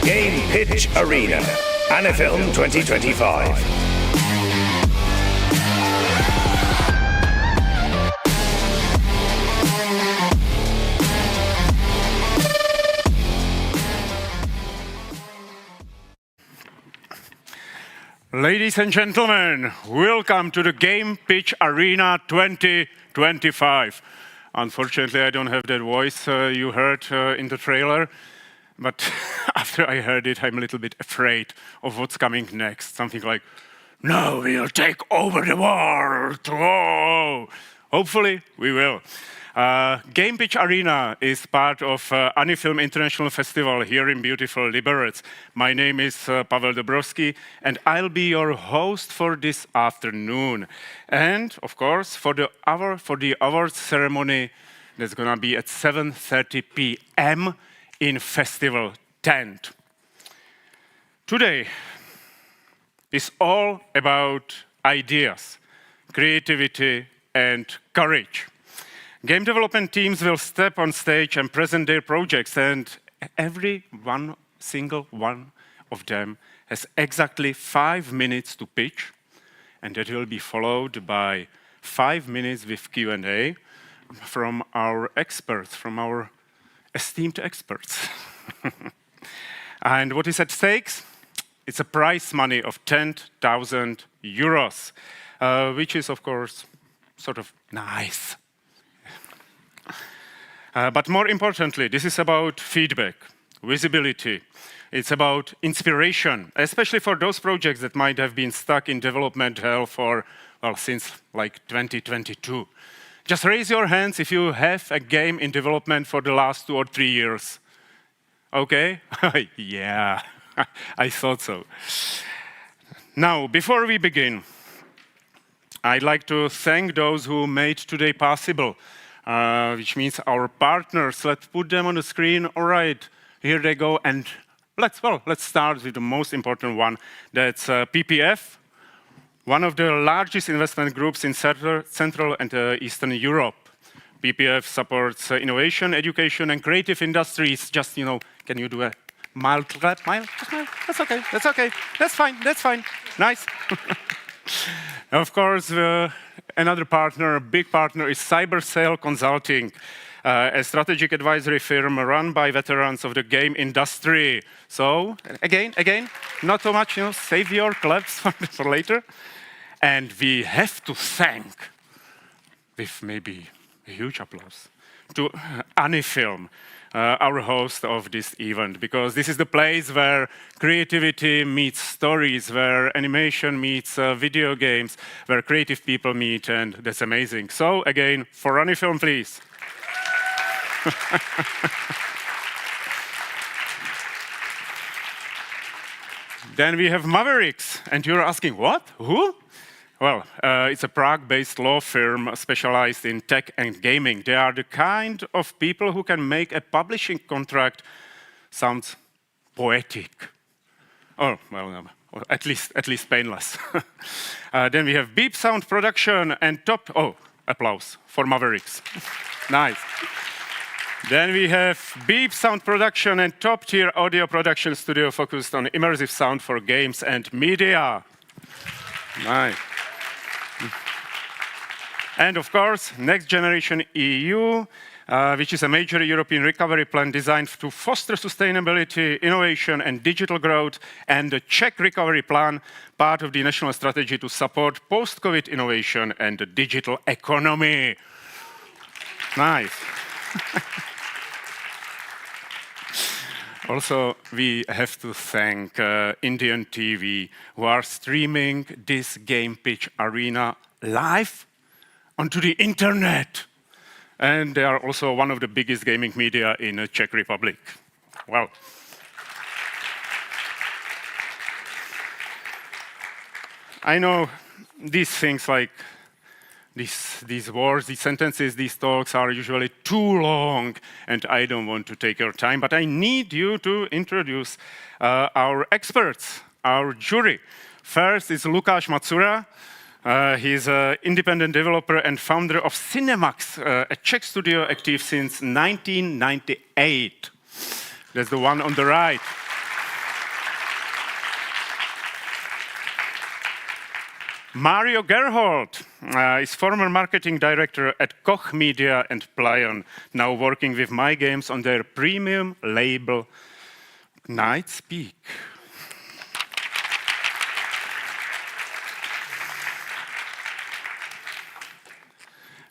Game Pitch Arena, Anifilm 2025. Ladies and gentlemen, welcome to the Game Pitch Arena 2025. Unfortunately, I don't have that voice you heard in the trailer, but after I heard it, I'm a little bit afraid of what's coming next. Something like, "No, we'll take over the world." Whoa! Hopefully, we will. Game Pitch Arena is part of Anifilm International Festival here in beautiful Liberec. My name is Pavel Dobrovský, and I'll be your host for this afternoon. And of course, for the awards ceremony, that's gonna be at 7:30 p.m. in festival tent. Today is all about ideas, creativity, and courage. Game development teams will step on stage and present their projects, and single one of them has exactly 5 minutes to pitch, and that will be followed by 5 minutes with Q&A from our experts, from our esteemed experts. And what is at stake? It's a prize money of 10,000 euros, which is, of course, sort of nice. But more importantly, this is about feedback, visibility. It's about inspiration, especially for those projects that might have been stuck in development hell since like 2022. Just raise your hands if you have a game in development for the last 2 or 3 years. Okay? Yeah, I thought so. Now, before we begin, I'd like to thank those who made today possible. Which means our partners. Let's put them on the screen. All right, here they go. And let's start with the most important one. That's PPF, one of the largest investment groups in Central and Eastern Europe. PPF supports innovation, education, and creative industries. Just, can you do a mild clap? Mild? Just mild? That's okay. That's fine. Nice. Of course, another partner, a big partner, is CyberSail Consulting, a strategic advisory firm run by veterans of the game industry. So, again, not too much, save your claps for later. And we have to thank, with maybe a huge applause, to Anifilm, our host of this event, because this is the place where creativity meets stories, where animation meets video games, where creative people meet, and that's amazing. So again, for Anifilm, please. Then we have Mavericks, and you're asking, what? Who? Well, it's a Prague-based law firm specialized in tech and gaming. They are the kind of people who can make a publishing contract sound poetic. Oh, well, at least painless. Then we have Beep Sound Production and applause for Mavericks. Nice. Then we have Beep Sound Production and top-tier audio production studio focused on immersive sound for games and media. Nice. And of course, Next Generation EU, which is a major European recovery plan designed to foster sustainability, innovation, and digital growth, and the Czech Recovery Plan, part of the national strategy to support post-COVID innovation and the digital economy. Nice. Also, we have to thank Indian TV, who are streaming this Game Pitch Arena live onto the internet. And they are also one of the biggest gaming media in the Czech Republic. Wow. I know these things like these words, these sentences, these talks are usually too long, and I don't want to take your time, but I need you to introduce our experts, our jury. First is Lukáš Macura. He's an independent developer and founder of Cinemax, a Czech studio active since 1998. That's the one on the right. Mario Gerhold is former marketing director at Koch Media and Plion, now working with My Games on their premium label Knight's Peak.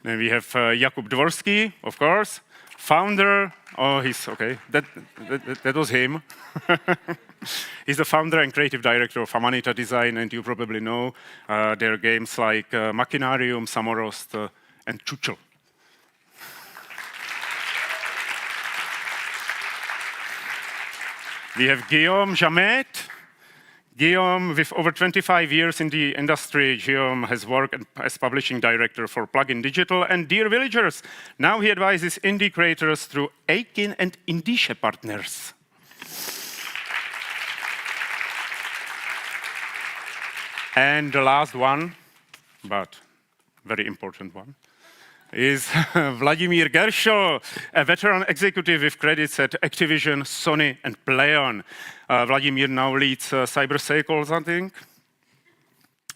Then we have Jakub Dvorsky, of course, founder. Oh, he's okay. That was him. He's the founder and creative director of Amanita Design, and you probably know their games like Machinarium, Samorost, and Čučel. We have Guillaume Jamet. Guillaume, with over 25 years in the industry, Guillaume has worked as publishing director for Plugin Digital and Dear Villagers. Now he advises indie creators through Aikin and Indische Partners. And the last one, but very important one, is Vladimir Gershel, a veteran executive with credits at Activision, Sony, and Plion. Vladimir now leads CyberSay Consulting.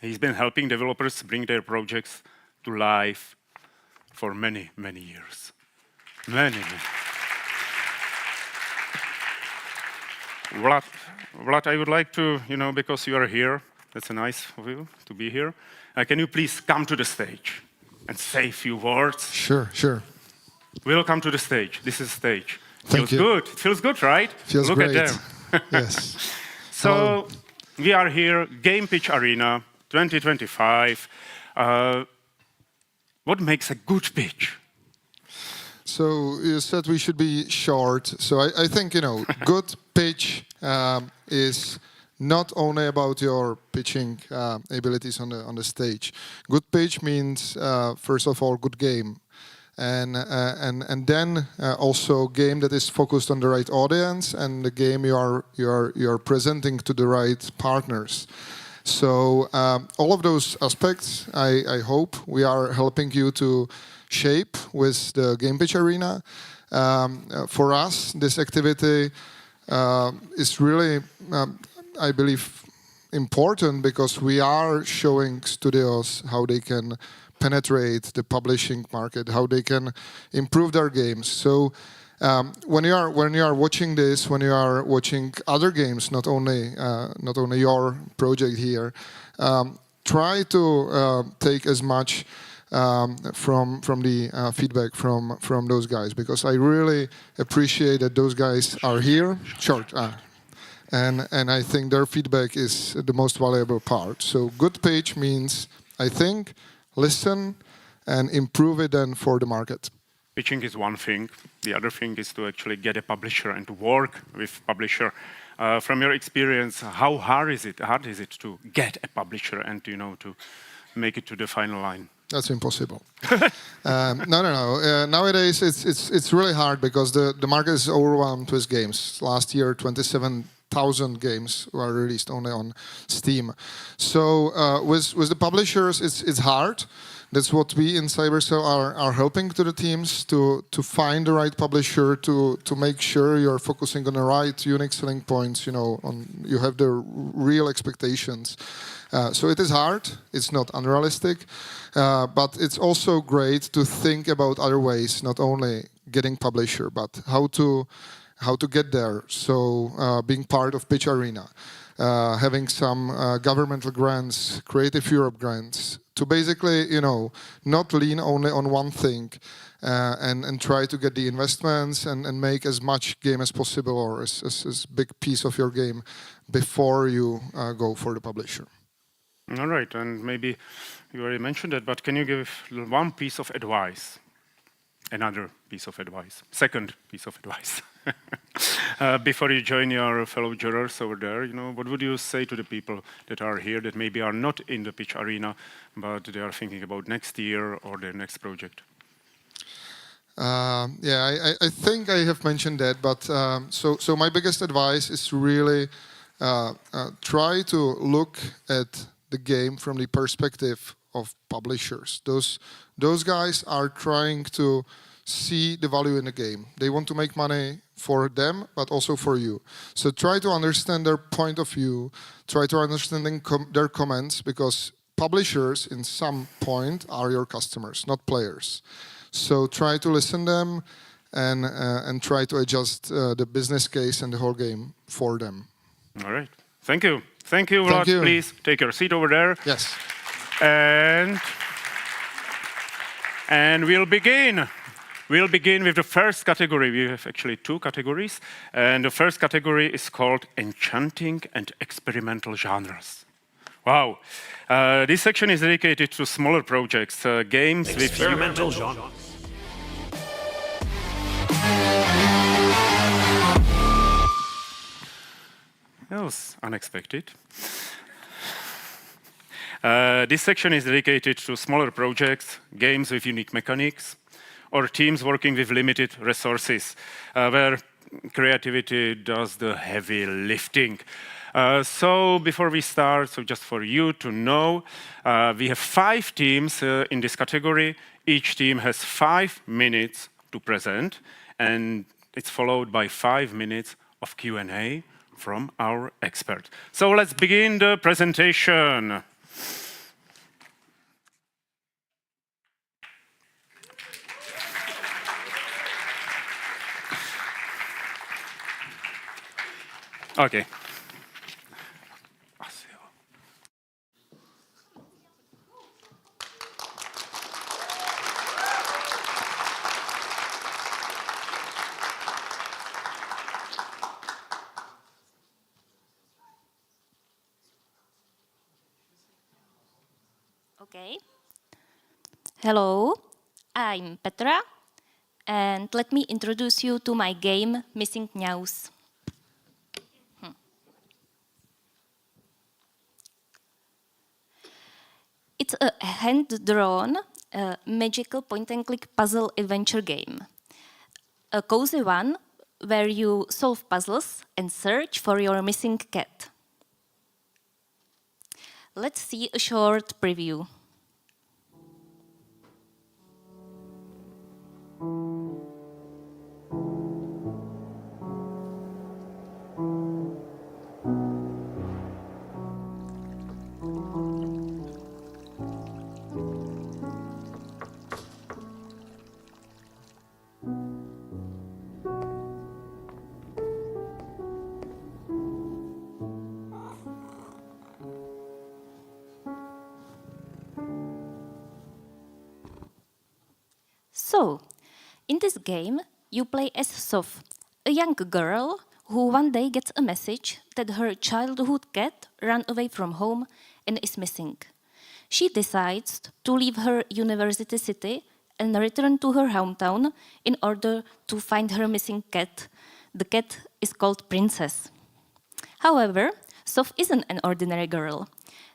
He's been helping developers bring their projects to life for many, many years. Many. Vlad, I would like to, because you are here, that's nice of you to be here. Can you please come to the stage and say a few words? Sure. We'll come to the stage. This is the stage. Thank you. Good. It feels good, right? Feels Look great. at them. Yes. So we are here, Game Pitch Arena 2025. What makes a good pitch? So you said we should be short. So I think, good pitch is not only about your pitching abilities on the stage. Good pitch means, first of all, good game. And then also game that is focused on the right audience and the game you are presenting to the right partners. So all of those aspects, I hope we are helping you to shape with the Game Pitch Arena. For us, this activity is really, I believe, important because we are showing studios how they can penetrate the publishing market, how they can improve their games. So when you are watching this, when you are watching other games, not only your project here, try to take as much from the feedback from those guys, because I really appreciate that those guys are here. And I think their feedback is the most valuable part. So good pitch means, I think, listen and improve it then for the market. Pitching is one thing. The other thing is to actually get a publisher and to work with publisher. From your experience, how hard is it to get a publisher and to make it to the final line? That's impossible. No. Nowadays, it's really hard because the market is overwhelmed with games. Last year, 27,000 games were released only on Steam. So with the publishers, it's hard. That's what we in CyberCell are helping to the teams to find the right publisher, to make sure you're focusing on the right unique selling points. You have the real expectations. So it is hard. It's not unrealistic, but it's also great to think about other ways, not only getting publisher, but how to get there. So being part of Pitch Arena, having some governmental grants, Creative Europe grants, to basically, not lean only on one thing and try to get the investments and make as much game as possible or as big piece of your game before you go for the publisher. All right, and maybe you already mentioned it, but can you give one piece of advice? Another piece of advice, second piece of advice. Before you join your fellow jurors over there, what would you say to the people that are here that maybe are not in the pitch arena, but they are thinking about next year or their next project? I think I have mentioned that, but so my biggest advice is to really try to look at the game from the perspective of publishers. Those guys are trying to see the value in the game. They want to make money for them, but also for you. So try to understand their point of view, try to understand their comments, because publishers in some point are your customers, not players. So try to listen them and try to adjust the business case and the whole game for them. All right. Thank you. Thank you, Thank Vlad. you. Please take your seat over there. Yes. And we'll begin. We'll begin with the first category. We have actually two categories. And the first category is called Enchanting and Experimental Genres. Wow. This section is dedicated to smaller projects, games with Experimental genres. That was unexpected. This section is dedicated to smaller projects, games with unique mechanics, or teams working with limited resources, where creativity does the heavy lifting. So before we start, so just for you to know, we have 5 teams in this category. Each team has 5 minutes to present, and it's followed by 5 minutes of Q&A from our expert. So let's begin the presentation. Okay. Okay. Hello, I'm Petra, and let me introduce you to my game, Missing News. It's a hand-drawn, magical point-and-click puzzle adventure game. A cozy one where you solve puzzles and search for your missing cat. Let's see a short preview. So, in this game, you play as Sof, a young girl who one day gets a message that her childhood cat ran away from home and is missing. She decides to leave her university city and return to her hometown in order to find her missing cat. The cat is called Princess. However, Sof isn't an ordinary girl.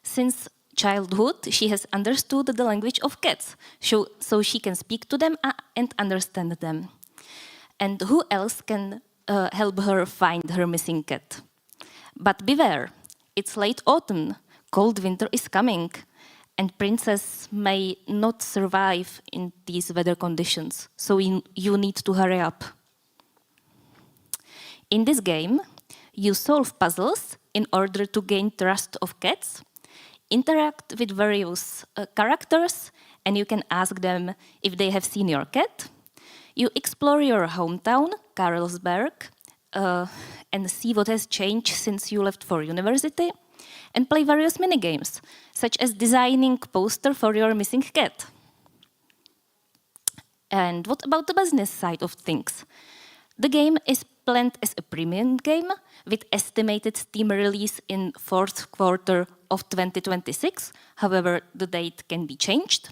Since childhood, she has understood the language of cats, so she can speak to them and understand them. And who else can help her find her missing cat? But beware, it's late autumn, cold winter is coming, and Princess may not survive in these weather conditions, so you need to hurry up. In this game, you solve puzzles in order to gain trust of cats, interact with various characters, and you can ask them if they have seen your cat. You explore your hometown, Carlsberg, and see what has changed since you left for university, and play various minigames, such as designing poster for your missing cat. And what about the business side of things? The game is planned as a premium game with estimated Steam release in fourth quarter of 2026. However, the date can be changed.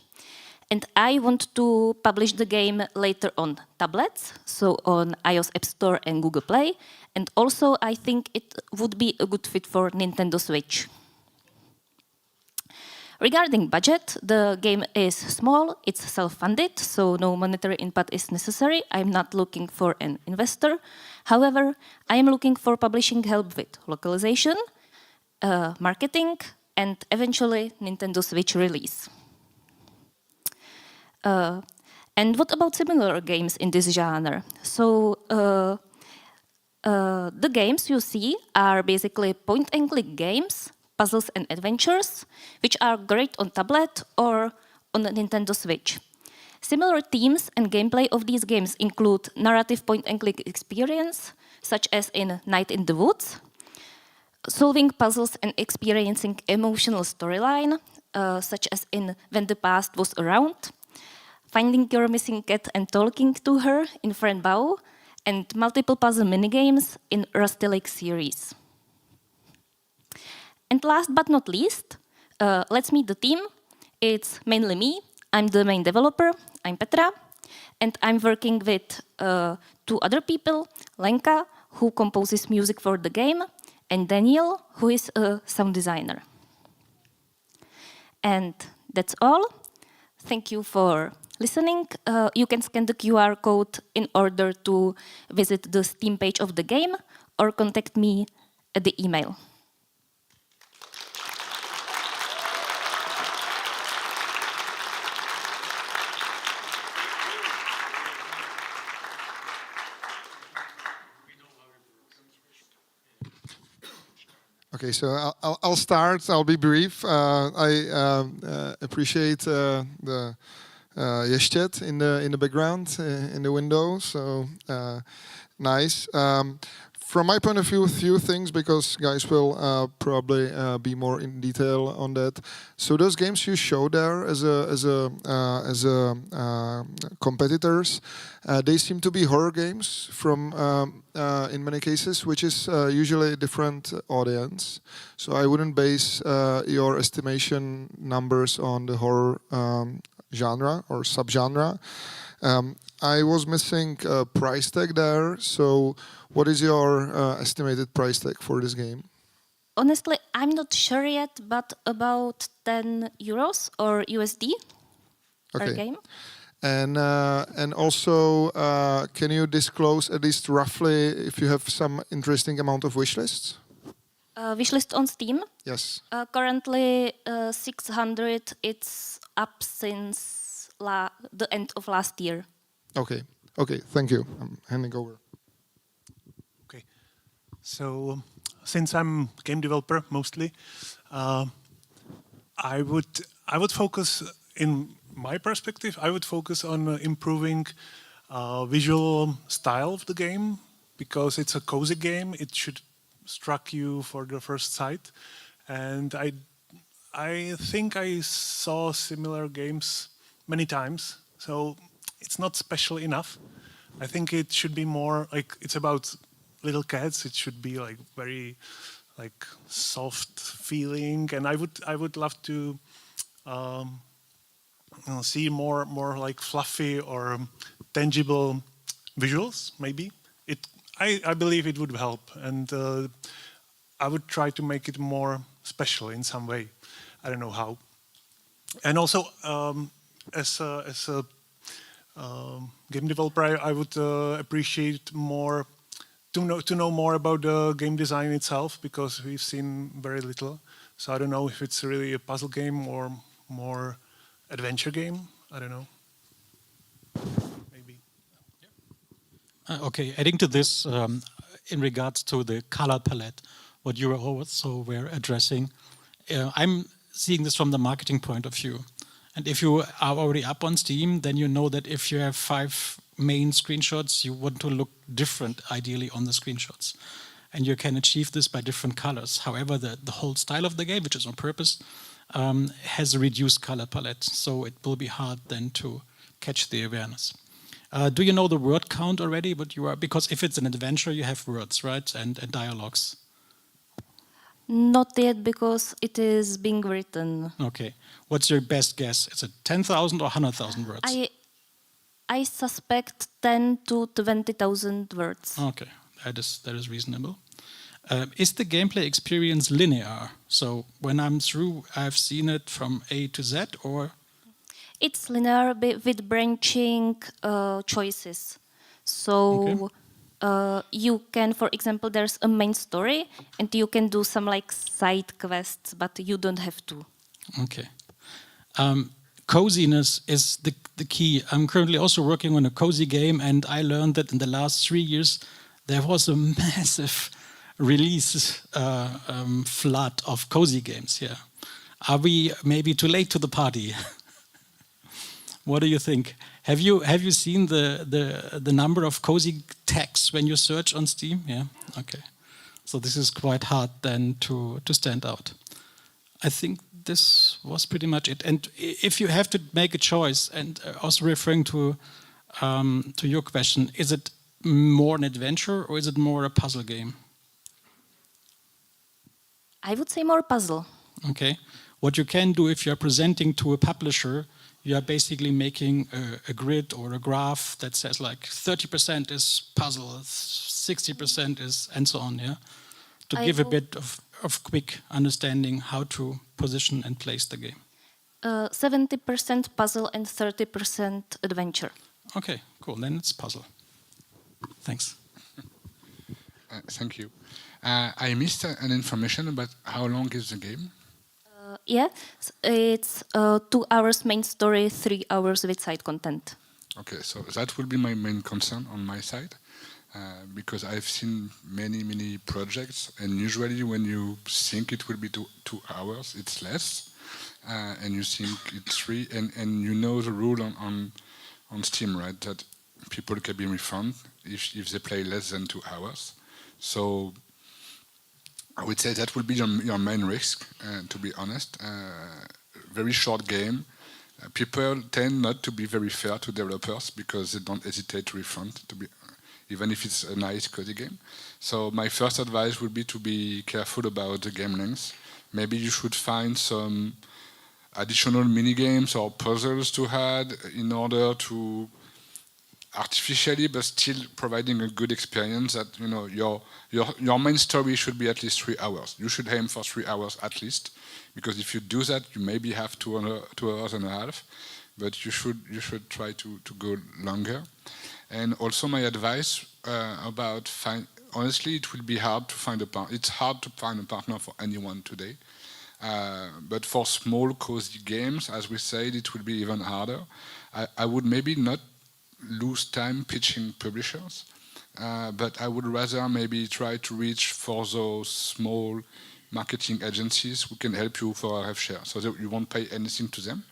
And I want to publish the game later on tablets, so on iOS App Store and Google Play. And also, I think it would be a good fit for Nintendo Switch. Regarding budget, the game is small, it's self-funded, so no monetary input is necessary. I'm not looking for an investor. However, I am looking for publishing help with localization, marketing, and eventually Nintendo Switch release. And what about similar games in this genre? So the games you see are basically point-and-click games Puzzles and Adventures, which are great on tablet or on a Nintendo Switch. Similar themes and gameplay of these games include narrative point-and-click experience, such as in Night in the Woods, solving puzzles and experiencing emotional storyline, such as in When the Past Was Around, finding your missing cat and talking to her in Friend Bow, and multiple puzzle minigames in Rusty Lake series. And last but not least, let's meet the team. It's mainly me. I'm the main developer. I'm Petra. And I'm working with 2 other people, Lenka, who composes music for the game, and Daniel, who is a sound designer. And that's all. Thank you for listening. You can scan the QR code in order to visit the Steam page of the game or contact me at the email. Okay, so I'll start. I'll be brief. I appreciate the Ještěd in the background, in the window. So nice. From my point of view, a few things, because guys will probably be more in detail on that. So those games you show there as competitors, they seem to be horror games from in many cases, which is usually a different audience. So I wouldn't base your estimation numbers on the horror genre or subgenre. I was missing a price tag there, so what is your estimated price tag for this game? Honestly, I'm not sure yet, but about 10 euros or USD per game. And also, can you disclose at least roughly if you have some interesting amount of wishlists? Wishlist on Steam? Yes. Currently 600. It's up since the end of last year. Okay. Okay. Thank you. I'm handing over. Okay. So, since I'm game developer mostly, I would focus, in my perspective, I would focus on improving visual style of the game, because it's a cozy game. It should struck you for the first sight, and I think I saw similar games many times, so it's not special enough. I think it should be more like, it's about little cats. It should be like very like soft feeling, and I would love to see more like fluffy or tangible visuals. Maybe I believe it would help, and I would try to make it more special in some way. I don't know how. And also, as a game developer, I would appreciate more to know more about the game design itself, because we've seen very little. So I don't know if it's really a puzzle game or more adventure game. I don't know. Maybe. Okay, adding to this, in regards to the color palette, what you were also were addressing, I'm seeing this from the marketing point of view. And if you are already up on Steam, then you know that if you have 5 main screenshots, you want to look different, ideally, on the screenshots. And you can achieve this by different colors. However, the whole style of the game, which is on purpose, has a reduced color palette. So it will be hard then to catch the awareness. Do you know the word count already? Because if it's an adventure, you have words, right? And dialogues. Not yet, because it is being written. Okay. What's your best guess? Is it 10,000 or 100,000 words? I suspect 10 to 20,000 words. Okay, that is reasonable. Is the gameplay experience linear? So when I'm through, I've seen it from A to Z, or? It's linear with branching choices. So you can, for example, there's a main story, and you can do some like side quests, but you don't have to. Okay. Coziness is the key. I'm currently also working on a cozy game, and I learned that in the last 3 years there was a massive release flood of cozy games here. Are we maybe too late to the party? What do you think? Have you seen the number of cozy tags when you search on Steam? Yeah, okay. So this is quite hard then to stand out. I think this was pretty much it. And if you have to make a choice, and also referring to your question, is it more an adventure or is it more a puzzle game? I would say more puzzle. Okay. What you can do if you're presenting to a publisher, you are basically making a grid or a graph that says like 30% is puzzle, 60% is, and so on, yeah? To give a bit of quick understanding how to position and place the game. 70% puzzle and 30% adventure. Okay, cool. Then it's puzzle. Thanks. Thank you. I missed an information about how long is the game? Yeah, it's 2 hours main story, 3 hours with side content. Okay, so that will be my main concern on my side, because I've seen many projects, and usually when you think it will be 2 hours, it's less, and you think it's 3, and you know the rule on Steam, right? That people can be refunded if they play less than 2 hours. So I would say that would be your main risk, to be honest. Very short game. People tend not to be very fair to developers because they don't hesitate to refund, even if it's a nice cozy game. So my first advice would be to be careful about the game length. Maybe you should find some additional mini games or puzzles to add in order to artificially, but still providing a good experience. That your main story should be at least 3 hours. You should aim for 3 hours at least, because if you do that, you maybe have 2 hours and a half, but you should try to go longer. And also my advice about honestly, it will be hard to find a partner. It's hard to find a partner for anyone today. But for small cozy games, as we said, it will be even harder. I would maybe not lose time pitching publishers, but I would rather maybe try to reach for those small marketing agencies who can help you for a rev share, so that you won't pay anything to them.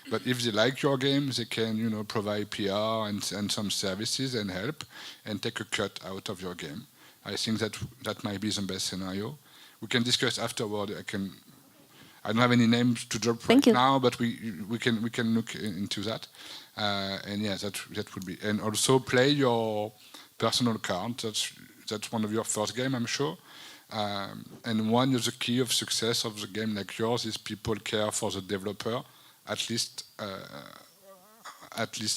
But if they like your game, they can provide PR and some services and help and take a cut out of your game. I think that might be the best scenario. We can discuss afterward. I don't have any names to drop right now, but we can look into that. And yeah, that would be. And also play your personal card. That's one of your first game, I'm sure. And one of the key of success of the game like yours is people care for the developer, at least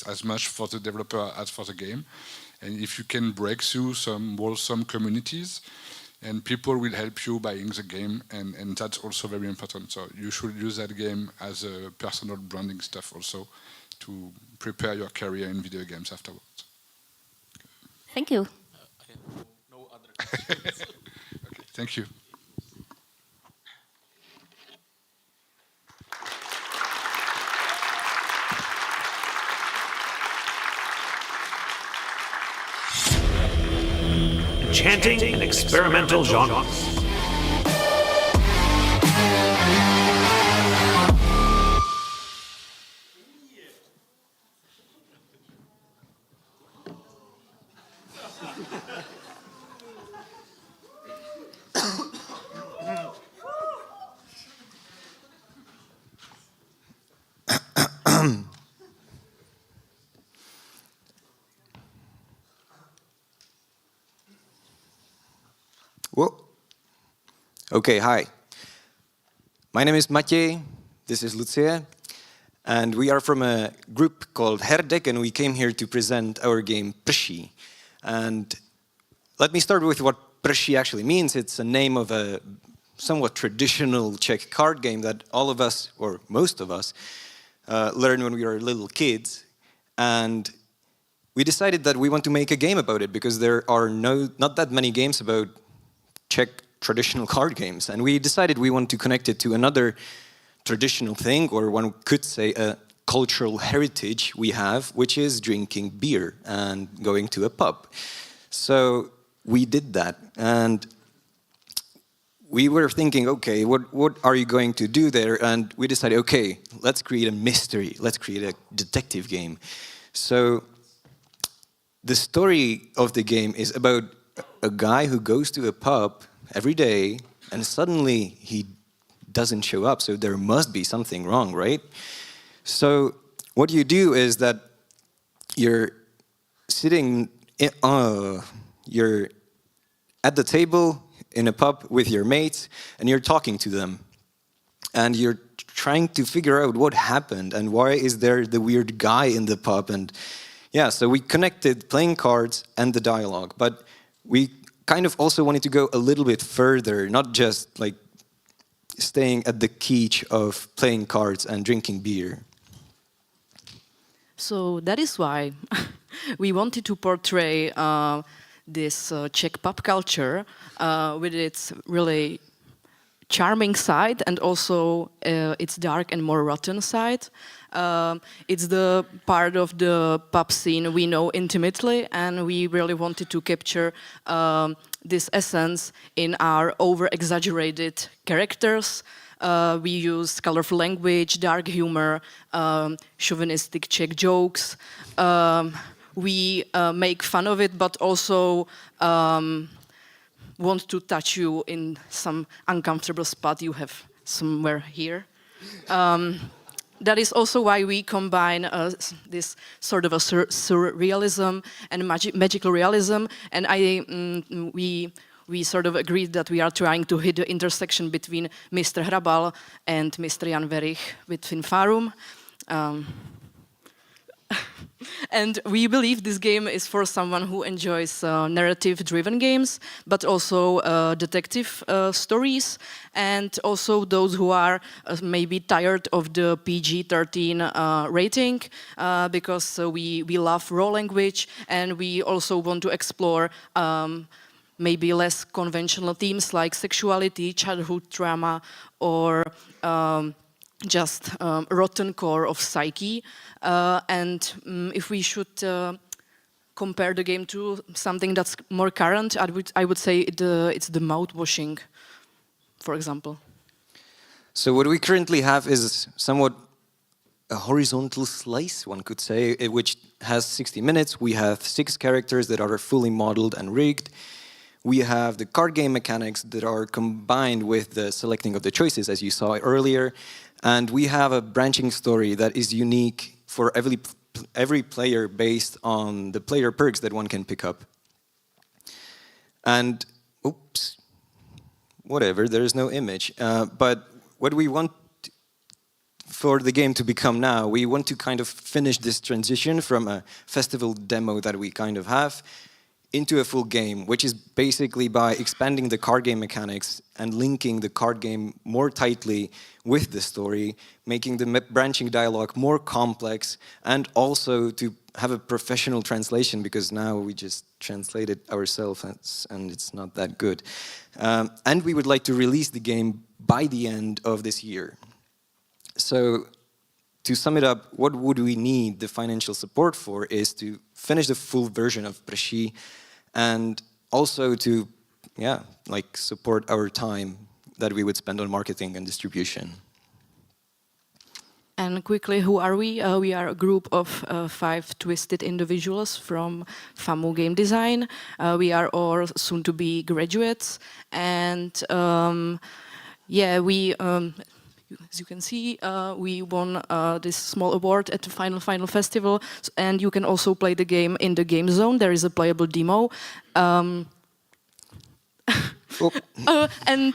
as much for the developer as for the game. And if you can break through some wholesome communities, and people will help you buying the game, and that's also very important. So you should use that game as a personal branding stuff also to prepare your career in video games afterwards. Thank you. I have no other questions. Okay, thank you. Enchanting and experimental genres. Whoa. Okay, hi. My name is Maciej, this is Lucia, and we are from a group called Herdek, and we came here to present our game Pirch. And let me start with what Pirch actually means. It's a name of a somewhat traditional Czech card game that all of us, or most of us, learned when we were little kids. And we decided that we want to make a game about it because there are not that many games about Czech traditional card games, and we decided we want to connect it to another traditional thing, or one could say a cultural heritage we have, which is drinking beer and going to a pub. So we did that, and we were thinking, okay, what are you going to do there? And we decided, okay, let's create a mystery. Let's create a detective game. So the story of the game is about a guy who goes to a pub every day and suddenly he doesn't show up. So there must be something wrong, right? So what you do is that you're sitting, you're at the table in a pub with your mates and you're talking to them. And you're trying to figure out what happened and why is there the weird guy in the pub. And yeah, so we connected playing cards and the dialogue, but we kind of also wanted to go a little bit further, not just like staying at the kitsch of playing cards and drinking beer. So that is why we wanted to portray this Czech pop culture with its really charming side and also its dark and more rotten side. It's the part of the pub scene we know intimately, and we really wanted to capture this essence in our over-exaggerated characters. We use colorful language, dark humor, chauvinistic Czech jokes. We make fun of it, but also want to touch you in some uncomfortable spot you have somewhere here. That is also why we combine this sort of a surrealism and magical realism, and we sort of agreed that we are trying to hit the intersection between Mr. Hrabal and Mr. Jan Verich with Finfarum. And we believe this game is for someone who enjoys narrative-driven games, but also detective stories, and also those who are maybe tired of the PG-13 rating, because we love raw language, and we also want to explore maybe less conventional themes like sexuality, childhood trauma, or just rotten core of psyche. And if we should compare the game to something that's more current, I would say it's the mouth-washing, for example. So what we currently have is somewhat a horizontal slice, one could say, which has 60 minutes. We have 6 characters that are fully modeled and rigged. We have the card game mechanics that are combined with the selecting of the choices, as you saw earlier. And we have a branching story that is unique for every player based on the player perks that one can pick up. And, oops, whatever, there's no image. But what we want for the game to become now, we want to kind of finish this transition from a festival demo that we kind of have into a full game, which is basically by expanding the card game mechanics and linking the card game more tightly with the story, making the branching dialogue more complex, and also to have a professional translation, because now we just translate it ourselves and it's not that good. And we would like to release the game by the end of this year. So to sum it up, what would we need the financial support for is to finish the full version of Pirch, and also to, support our time that we would spend on marketing and distribution. And quickly, who are we? We are a group of 5 twisted individuals from FAMU Game Design. We are all soon-to-be graduates, and we. As you can see, we won this small award at the final festival, and you can also play the game in the game zone. There is a playable demo. And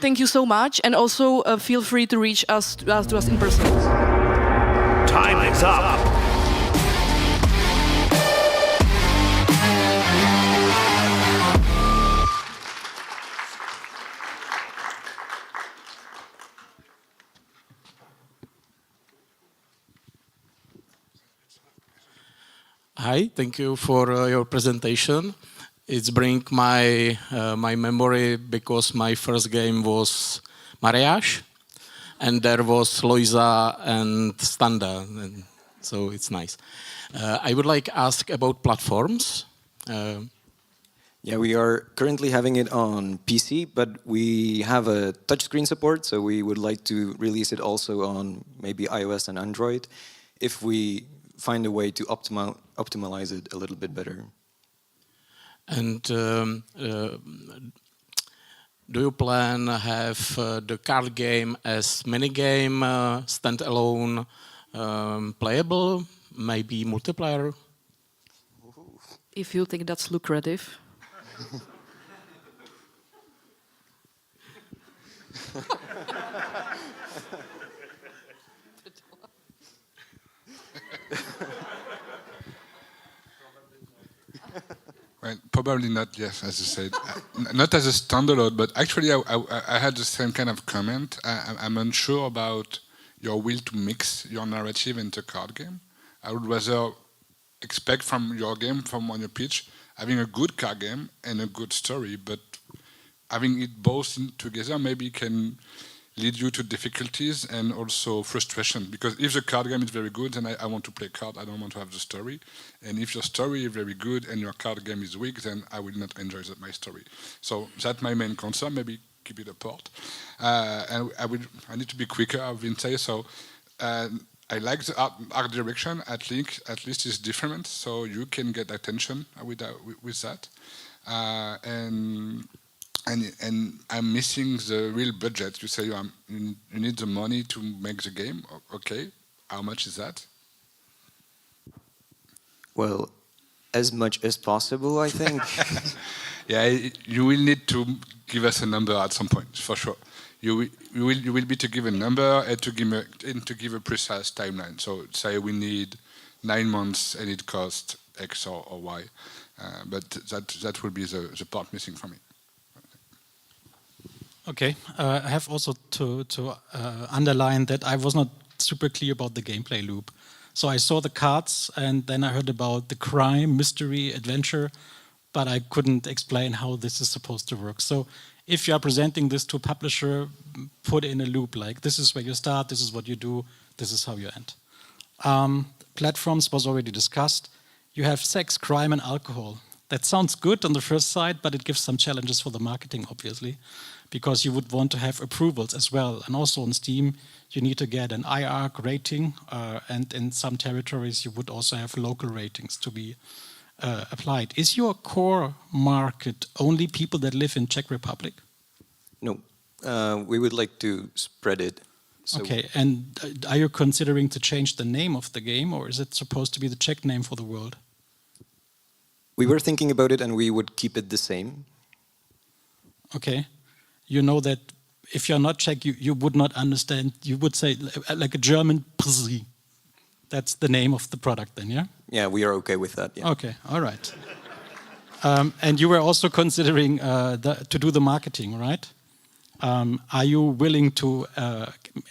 thank you so much, and also feel free to reach us to us in person. Time is up. Hi, thank you for your presentation. It's bring my my memory because my first game was Mariage, and there was Loisa and Standa, and so it's nice. I would like to ask about platforms. Yeah, we are currently having it on PC, but we have a touchscreen support, so we would like to release it also on maybe iOS and Android if we find a way to optimize it a little bit better. And do you plan to have the card game as minigame, standalone, playable, maybe multiplayer? If you think that's lucrative. Well, probably not, yes, as you said. Not as a standalone, but actually I had the same kind of comment. I'm unsure about your will to mix your narrative into a card game. I would rather expect from your game, from on your pitch, having a good card game and a good story, but having it both together maybe can lead you to difficulties and also frustration. Because if the card game is very good, then I want to play card, I don't want to have the story. And if your story is very good and your card game is weak, then I will not enjoy my story. So that's my main concern, maybe keep it apart. And I need to be quicker, I will say. So I like the art direction, at least it's different, so you can get attention with that. And I'm missing the real budget. You say you need the money to make the game. Okay, how much is that? Well, as much as possible, I think. Yeah, you will need to give us a number at some point, for sure. You will be to give a number and to give a precise timeline. So say we need 9 months and it costs X or Y, but that will be the part missing for me. Okay, I have also to underline that I was not super clear about the gameplay loop. So I saw the cards and then I heard about the crime, mystery, adventure, but I couldn't explain how this is supposed to work. So if you are presenting this to a publisher, put in a loop like this is where you start, this is what you do, this is how you end. Platforms was already discussed. You have sex, crime, and alcohol. That sounds good on the first side, but it gives some challenges for the marketing, obviously, because you would want to have approvals as well. And also on Steam, you need to get an IARC rating, and in some territories, you would also have local ratings to be applied. Is your core market only people that live in Czech Republic? No, we would like to spread it. So okay, and are you considering to change the name of the game, or is it supposed to be the Czech name for the world? we were thinking about it and we would keep it the same. Okay. You know that if you're not Czech, you would not understand. You would say like a German Pirch. That's the name of the product then, yeah? Yeah, we are okay with that. Yeah. Okay, all right. And you were also considering to do the marketing, right? Are you willing to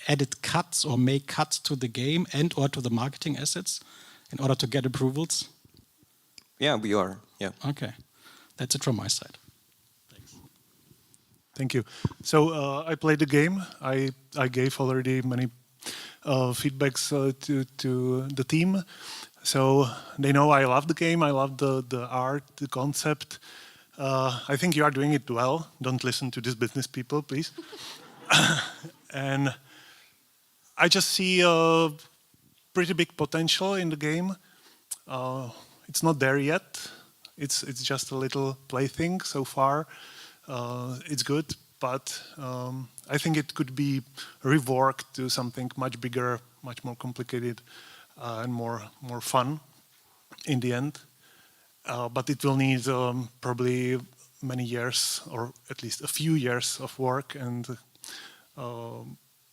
edit cuts or make cuts to the game and or to the marketing assets in order to get approvals? Yeah, we are. Yeah. Okay, that's it from my side. Thank you. So I played the game. I gave already many feedbacks to the team. So they know I love the game. I love the art, the concept. I think you are doing it well. Don't listen to these business people, please. And I just see a pretty big potential in the game. It's not there yet. It's just a little plaything so far. It's good, but I think it could be reworked to something much bigger, much more complicated, and more fun in the end. But it will need probably many years, or at least a few years of work and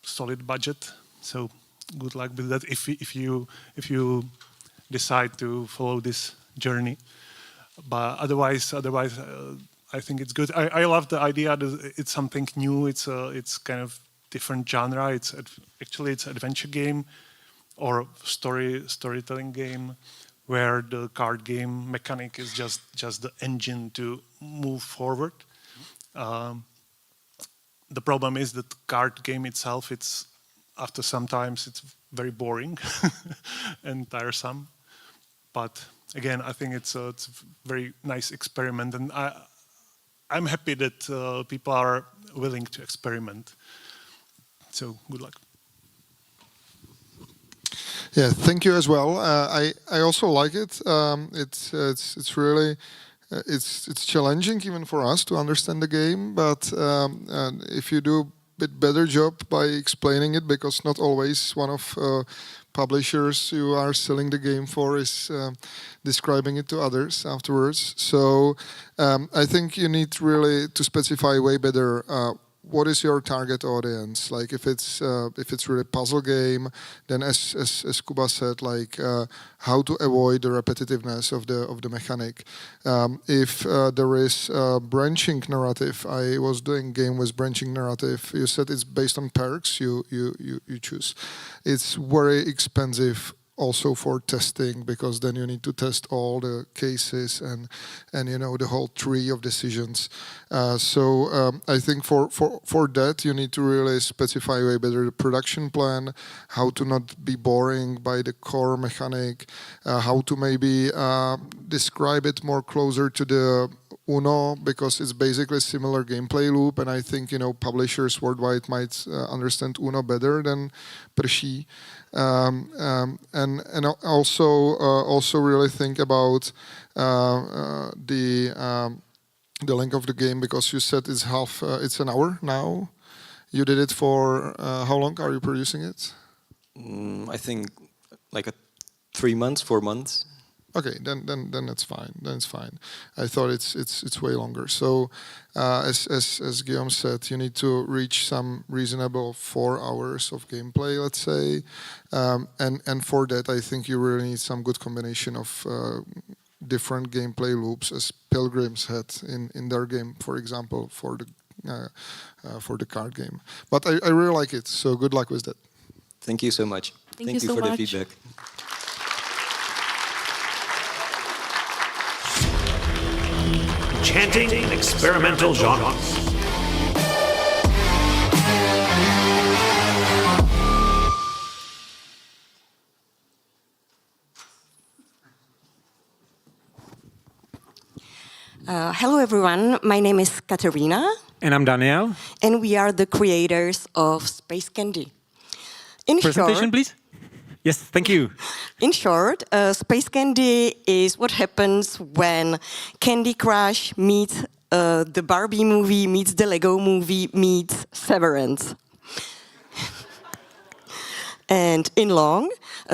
solid budget. So good luck with that if you decide to follow this journey. But otherwise, I think it's good. I love the idea that it's something new. It's kind of different genre. It's adventure game or storytelling game, where the card game mechanic is just the engine to move forward. The problem is that card game itself, after some times it's very boring and tiresome. But again, I think it's a very nice experiment, and I'm happy that people are willing to experiment. So good luck. Yeah, thank you as well. I also like it. It's really it's challenging even for us to understand the game. But if you do a bit better job by explaining it, because not always one of publishers you are selling the game for is describing it to others afterwards. So I think you need really to specify way better what is your target audience. Like if it's really puzzle game, then as Kuba said, like how to avoid the repetitiveness of the mechanic. If there is branching narrative, I was doing game with branching narrative. You said it's based on perks. You choose. It's very expensive also for testing, because then you need to test all the cases and the whole tree of decisions. So I think for that you need to really specify way better the production plan, how to not be boring by the core mechanic, how to maybe describe it more closer to the Uno, because it's basically a similar gameplay loop, and I think publishers worldwide might understand Uno better than Pirch. And also really think about the length of the game, because you said it's an hour now. You did it for how long are you producing it? I think like 3 months, 4 months. Okay, then that's fine. Then it's fine. I thought it's way longer. So as Guillaume said, you need to reach some reasonable 4 hours of gameplay, let's say, and for that I think you really need some good combination of different gameplay loops, as Pilgrims had in their game, for example, for the card game. But I really like it. So good luck with that. Thank you so much. Thank you so for much. the feedback. Chanting in experimental genres. Hello everyone, my name is Katerina. And I'm Daniel. And we are the creators of Space Candy. Presentation, please. Yes, thank you. In short, Space Candy is what happens when Candy Crush meets the Barbie movie, meets the Lego movie, meets Severance. And in long,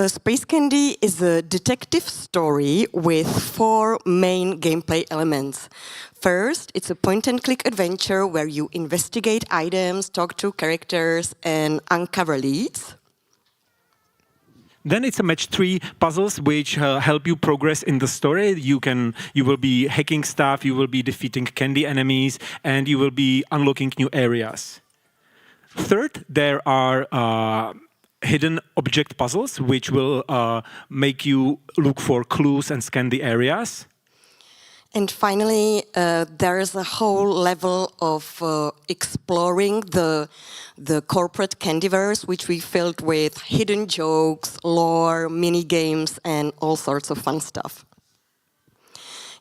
Space Candy is a detective story with 4 main gameplay elements. First, it's a point-and-click adventure where you investigate items, talk to characters, and uncover leads. Then it's a match 3 puzzles which help you progress in the story. You will be hacking stuff, you will be defeating candy enemies, and you will be unlocking new areas. Third, there are hidden object puzzles which will make you look for clues and scan the areas. And finally, there is a whole level of exploring the corporate candyverse, which we filled with hidden jokes, lore, mini games, and all sorts of fun stuff.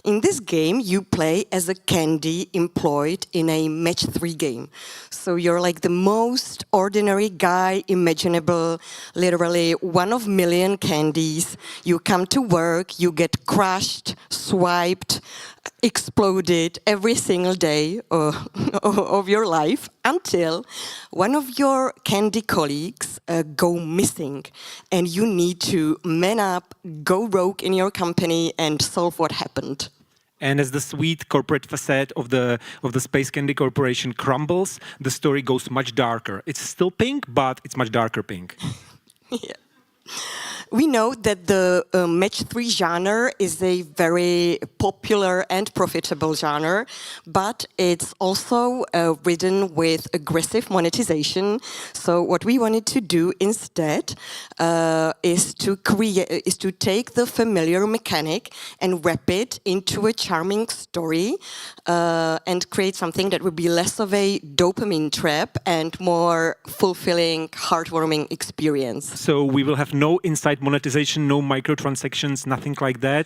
In this game, you play as a candy employed in a match 3 game. So you're like the most ordinary guy imaginable, literally one of million candies. You come to work, you get crushed, swiped, exploded every single day of your life until one of your candy colleagues go missing, and you need to man up, go rogue in your company and solve what happened. And as the sweet corporate facade of the Space Candy Corporation crumbles, the story goes much darker. It's still pink, but it's much darker pink. Yeah. We know that the match 3 genre is a very popular and profitable genre, but it's also ridden with aggressive monetization. So what we wanted to do instead is to take the familiar mechanic and wrap it into a charming story and create something that would be less of a dopamine trap and more fulfilling, heartwarming experience. So we will have no inside monetization, no microtransactions, nothing like that.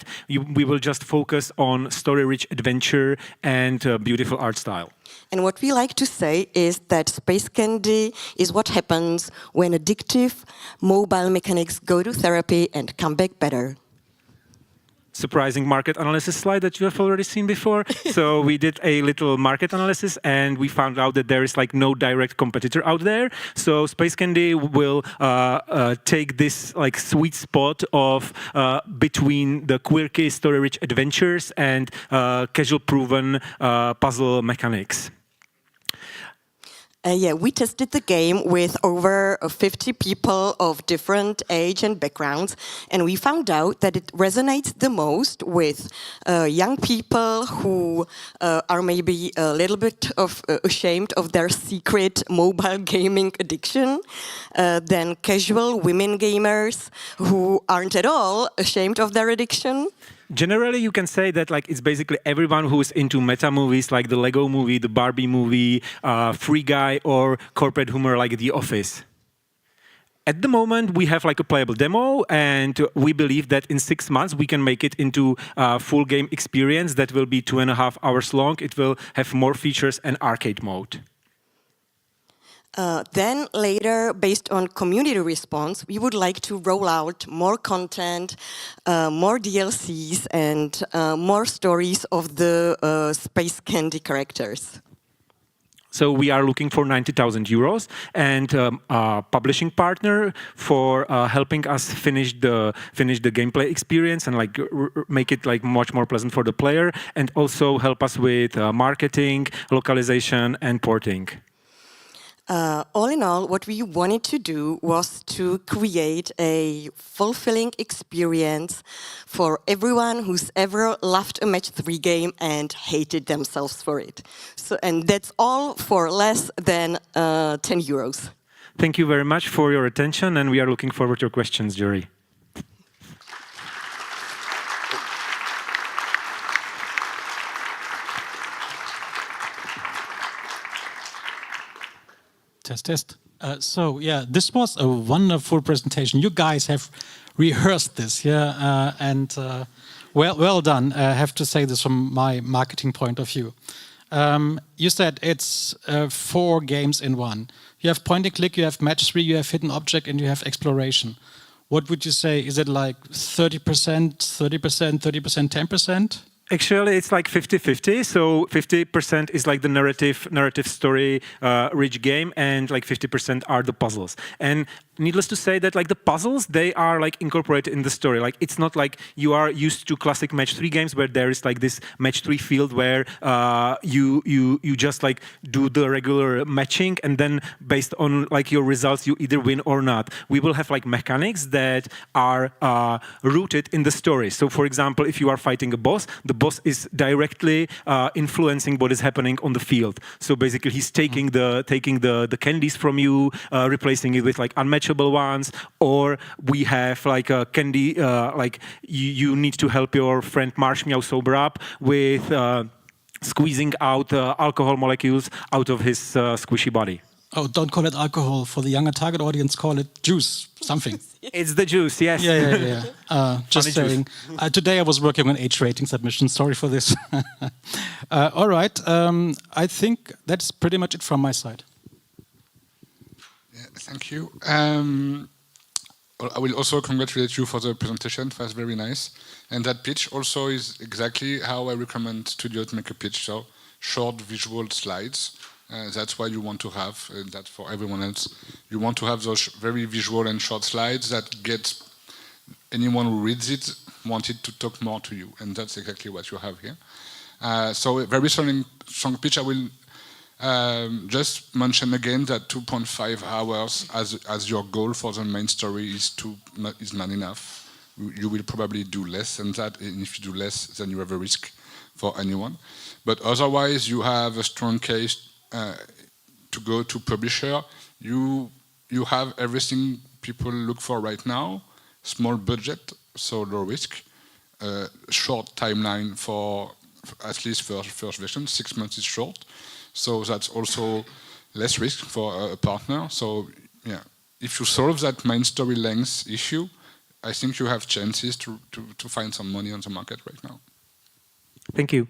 We will just focus on story-rich adventure and beautiful art style. And what we like to say is that Space Candy is what happens when addictive mobile mechanics go to therapy and come back better. Surprising market analysis slide that you have already seen before. So we did a little market analysis and we found out that there is like no direct competitor out there. So Space Candy will take this like sweet spot of between the quirky story-rich adventures and casual proven puzzle mechanics. Yeah, we tested the game with over 50 people of different age and backgrounds, and we found out that it resonates the most with young people who are maybe a little bit ashamed of their secret mobile gaming addiction, than casual women gamers who aren't at all ashamed of their addiction. Generally, you can say that like it's basically everyone who is into meta movies like the Lego movie, the Barbie movie, Free Guy, or corporate humor like The Office. At the moment, we have like a playable demo, and we believe that in 6 months we can make it into a full game experience that will be 2.5 hours long. It will have more features and arcade mode. Then later, based on community response, we would like to roll out more content, more DLCs, and more stories of the Space Candy characters. So we are looking for 90,000 euros and a publishing partner for helping us finish the gameplay experience and like make it like much more pleasant for the player, and also help us with marketing, localization, and porting. All in all, what we wanted to do was to create a fulfilling experience for everyone who's ever loved a Match 3 game and hated themselves for it. So, and that's all for less than 10 euros. Thank you very much for your attention, and we are looking forward to your questions, jury. Test. So yeah, this was a wonderful presentation. You guys have rehearsed this, yeah, and well done. I have to say this from my marketing point of view. You said it's 4 games in one. You have point and click, you have match 3, you have hidden object, and you have exploration. What would you say? Is it like 30%, 30%, 30%, 10%? Actually, it's like 50-50. So 50% is like the narrative story rich game, and like 50% are the puzzles. And needless to say that like the puzzles, they are like incorporated in the story. Like it's not like you are used to classic match 3 games where there is like this match 3 field where you just like do the regular matching, and then based on like your results you either win or not. We will have like mechanics that are rooted in the story. So for example, if you are fighting a boss, the boss is directly influencing what is happening on the field. So basically he's taking the candies from you, replacing it with like unmatchable ones, or we have like a candy, like you need to help your friend Marshmeow sober up with squeezing out alcohol molecules out of his squishy body. Oh, don't call it alcohol. For the younger target audience, call it juice, something. It's the juice, yes. Yeah. Just saying. Today I was working on age rating submissions. Sorry for this. All right. I think that's pretty much it from my side. Yeah, thank you. I will also congratulate you for the presentation. It was very nice. And that pitch also is exactly how I recommend studios make a pitch. So short visual slides. That's why you want to have that for everyone else. You want to have those very visual and short slides that get anyone who reads it wanted to talk more to you, and that's exactly what you have here. So a very strong pitch. I will just mention again that 2.5 hours as your goal for the main story is not enough. You will probably do less than that, and if you do less, then you have a risk for anyone. But otherwise, you have a strong case to go to publisher. You have everything people look for right now: small budget, so low risk, short timeline for at least first version. 6 months is short, so that's also less risk for a partner. So yeah, if you solve that main story length issue, I think you have chances to find some money on the market right now. Thank you.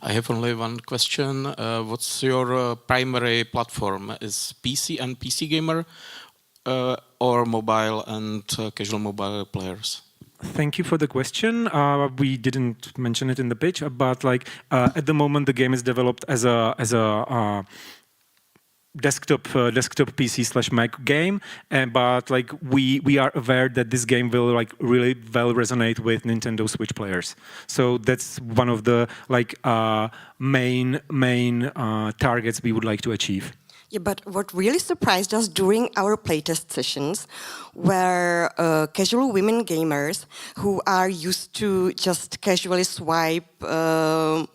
I have only one question. What's your primary platform? Is PC and PC gamer or mobile and casual mobile players? Thank you for the question. We didn't mention it in the pitch, but like at the moment the game is developed as a desktop PC/Mac game, but like we are aware that this game will like really well resonate with Nintendo Switch players. So that's one of the like main targets we would like to achieve. Yeah, but what really surprised us during our playtest sessions were casual women gamers who are used to just casually swipe at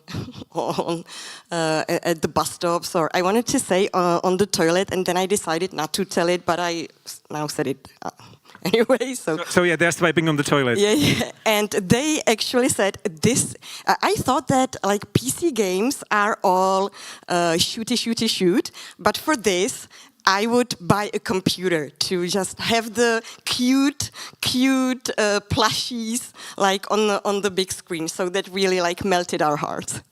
the bus stops, or I wanted to say on the toilet, and then I decided not to tell it, but I now said it anyway. So yeah, they're swiping on the toilet. Yeah, and they actually said this. I thought that like PC games are all shoot, but for this, I would buy a computer to just have the cute plushies like on the big screen. So that really like melted our hearts.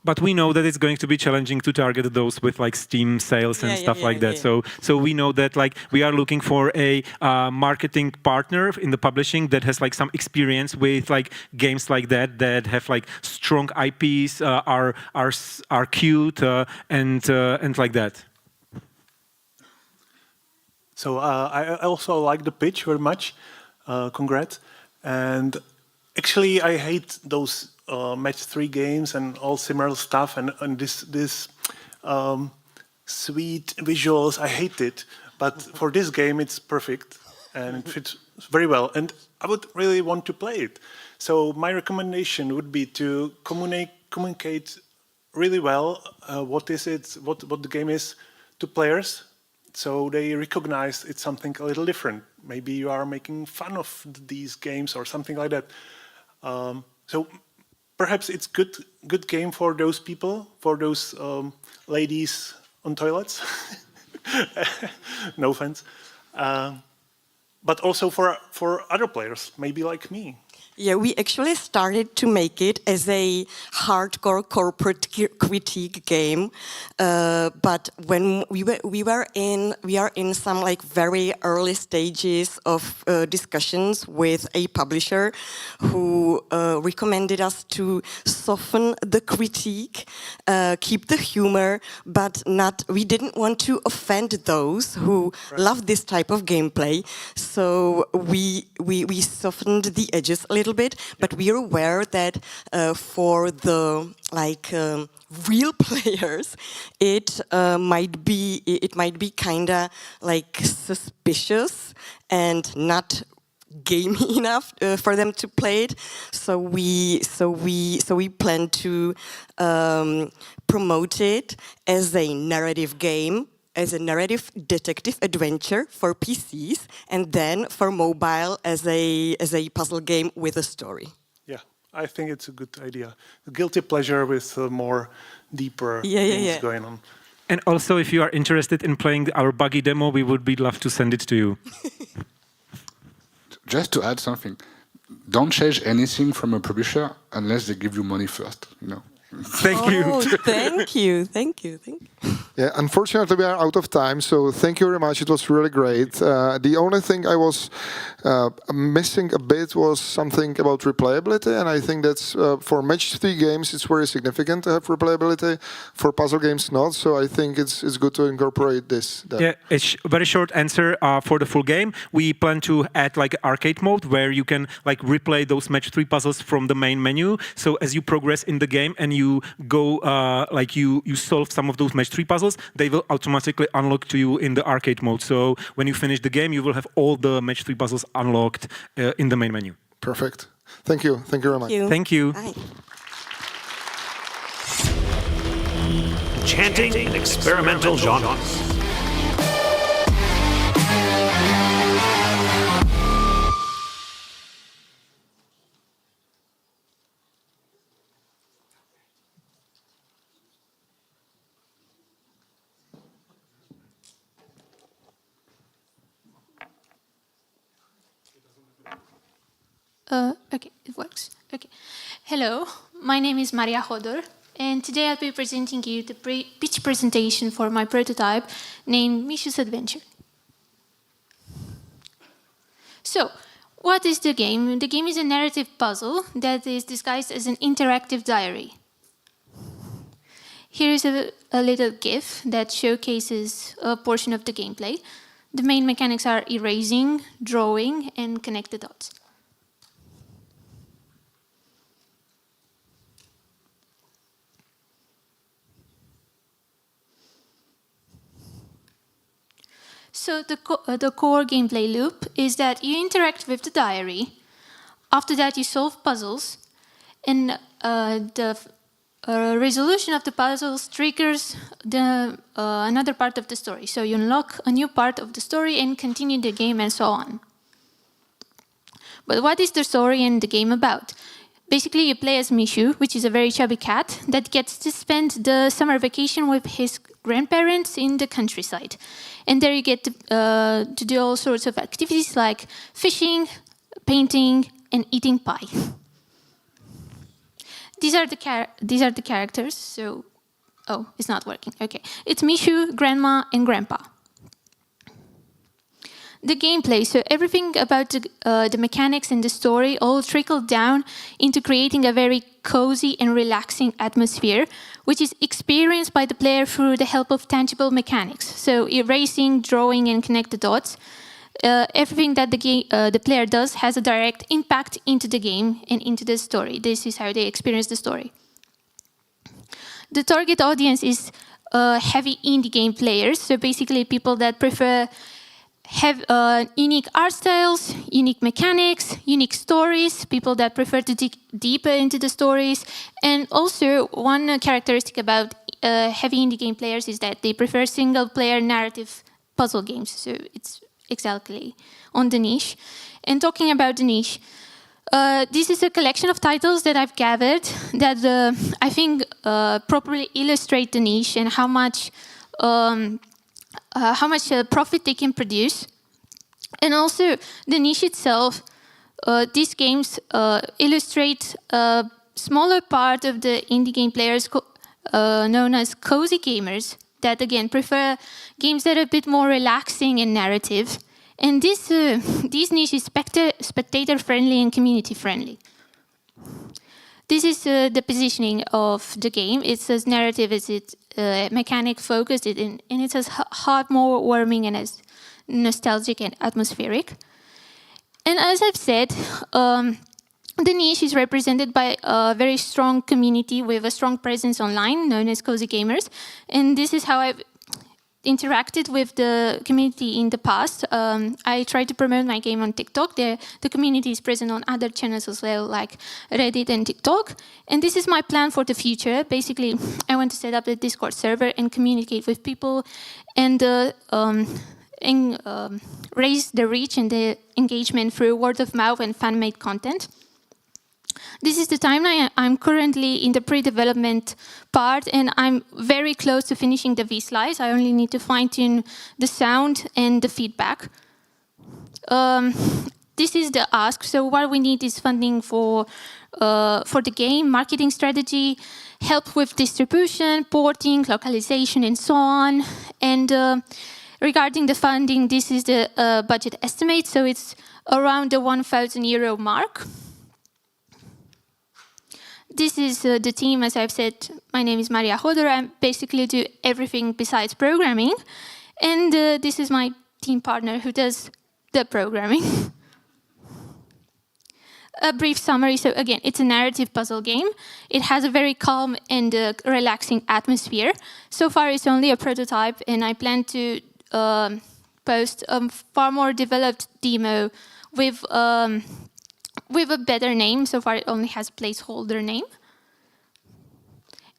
But we know that it's going to be challenging to target those with like Steam sales and stuff like that. So we know that like we are looking for a marketing partner in the publishing that has like some experience with like games like that have like strong IPs, are cute and like that. So I also like the pitch very much. Congrats. And actually, I hate those match 3 games and all similar stuff and this sweet visuals. I hate it. But for this game, it's perfect and it fits very well. And I would really want to play it. So my recommendation would be to communicate really well what the game is to players, so they recognize it's something a little different. Maybe you are making fun of these games or something like that. So perhaps it's good game for those people, for those ladies on toilets. No offense. But also for other players, maybe like me. Yeah, we actually started to make it as a hardcore corporate critique game, but when we are in some like very early stages of discussions with a publisher who recommended us to soften the critique, keep the humor, but we didn't want to offend those who love this type of gameplay, so we softened the edges a little bit, but we are aware that for the real players, it might be kinda like suspicious and not gamey enough for them to play it. So we plan to promote it as a narrative game, as a narrative detective adventure for PCs, and then for mobile as a puzzle game with a story. Yeah, I think it's a good idea. A guilty pleasure with more deeper things going on. And also, if you are interested in playing our buggy demo, we would be love to send it to you. Just to add something, don't change anything from a publisher unless they give you money first, you know. Thank you. Thank you. Yeah, unfortunately we are out of time, so thank you very much. It was really great. The only thing I was missing a bit was something about replayability, and I think that's for match 3 games it's very significant to have replayability. For puzzle games not, so I think it's good to incorporate this. Yeah, it's a very short answer for the full game. We plan to add like arcade mode where you can like replay those match 3 puzzles from the main menu. So as you progress in the game and you go you solve some of those match 3 puzzles, they will automatically unlock to you in the arcade mode. So when you finish the game, you will have all the match 3 puzzles unlocked in the main menu. Perfect. Thank you. Thank you very much. Thank you. Bye. Chanting in experimental genres. Okay, it works. Okay. Hello, my name is Maria Hodor, and today I'll be presenting you the pitch presentation for my prototype named Mishu's Adventure. So, what is the game? The game is a narrative puzzle that is disguised as an interactive diary. Here is a little GIF that showcases a portion of the gameplay. The main mechanics are erasing, drawing, and connect the dots. So the core gameplay loop is that you interact with the diary. After that, you solve puzzles, and the resolution of the puzzles triggers another part of the story. So you unlock a new part of the story and continue the game and so on. But what is the story and the game about? Basically, you play as Mishu, which is a very chubby cat that gets to spend the summer vacation with his grandparents in the countryside. And there you get to do all sorts of activities like fishing, painting, and eating pie. These are the characters. So, oh, it's not working. Okay, it's Mishu, Grandma, and Grandpa. The gameplay, so everything about the mechanics and the story all trickled down into creating a very cozy and relaxing atmosphere, which is experienced by the player through the help of tangible mechanics. So erasing, drawing, and connect the dots. Everything that the player does has a direct impact into the game and into the story. This is how they experience the story. The target audience is heavy indie game players, so basically people that prefer have unique art styles, unique mechanics, unique stories, people that prefer to dig deeper into the stories. And also, one characteristic about heavy indie game players is that they prefer single-player narrative puzzle games. So it's exactly on the niche. And talking about the niche, this is a collection of titles that I've gathered that I think properly illustrate the niche and how much profit they can produce. And also the niche itself, these games illustrate a smaller part of the indie game players known as cozy gamers that again prefer games that are a bit more relaxing and narrative. And this niche is spectator friendly and community friendly. This is the positioning of the game. It's as narrative as it's mechanic focused, and it's as heartwarming and as nostalgic and atmospheric. And as I've said, the niche is represented by a very strong community with a strong presence online, known as Cozy Gamers. And this is how I've interacted with the community in the past. I tried to promote my game on TikTok. The community is present on other channels as well, like Reddit and TikTok. And this is my plan for the future. Basically, I want to set up a Discord server and communicate with people and raise the reach and the engagement through word of mouth and fan-made content. This is the timeline. I'm currently in the pre-development part, and I'm very close to finishing the V-slice. I only need to fine-tune the sound and the feedback. This is the ask. So what we need is funding for the game, marketing strategy, help with distribution, porting, localization, and so on. And regarding the funding, this is the budget estimate. So it's around the €1,000 mark. This is the team, as I've said. My name is Maria Hodor. I basically do everything besides programming. And this is my team partner who does the programming. A brief summary. So again, it's a narrative puzzle game. It has a very calm and relaxing atmosphere. So far, it's only a prototype, and I plan to post a far more developed demo with a better name. So far, it only has a placeholder name.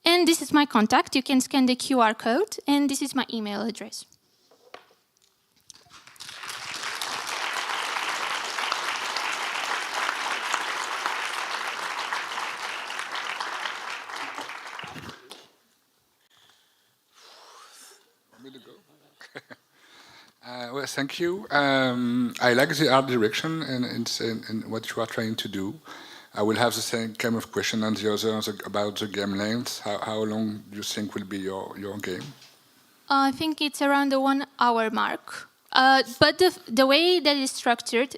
And this is my contact. You can scan the QR code, and this is my email address. Well, thank you. I like the art direction and what you are trying to do. I will have the same kind of question on the others about the game length. How long do you think will be your game? I think it's around the 1 hour mark. But the way that it's structured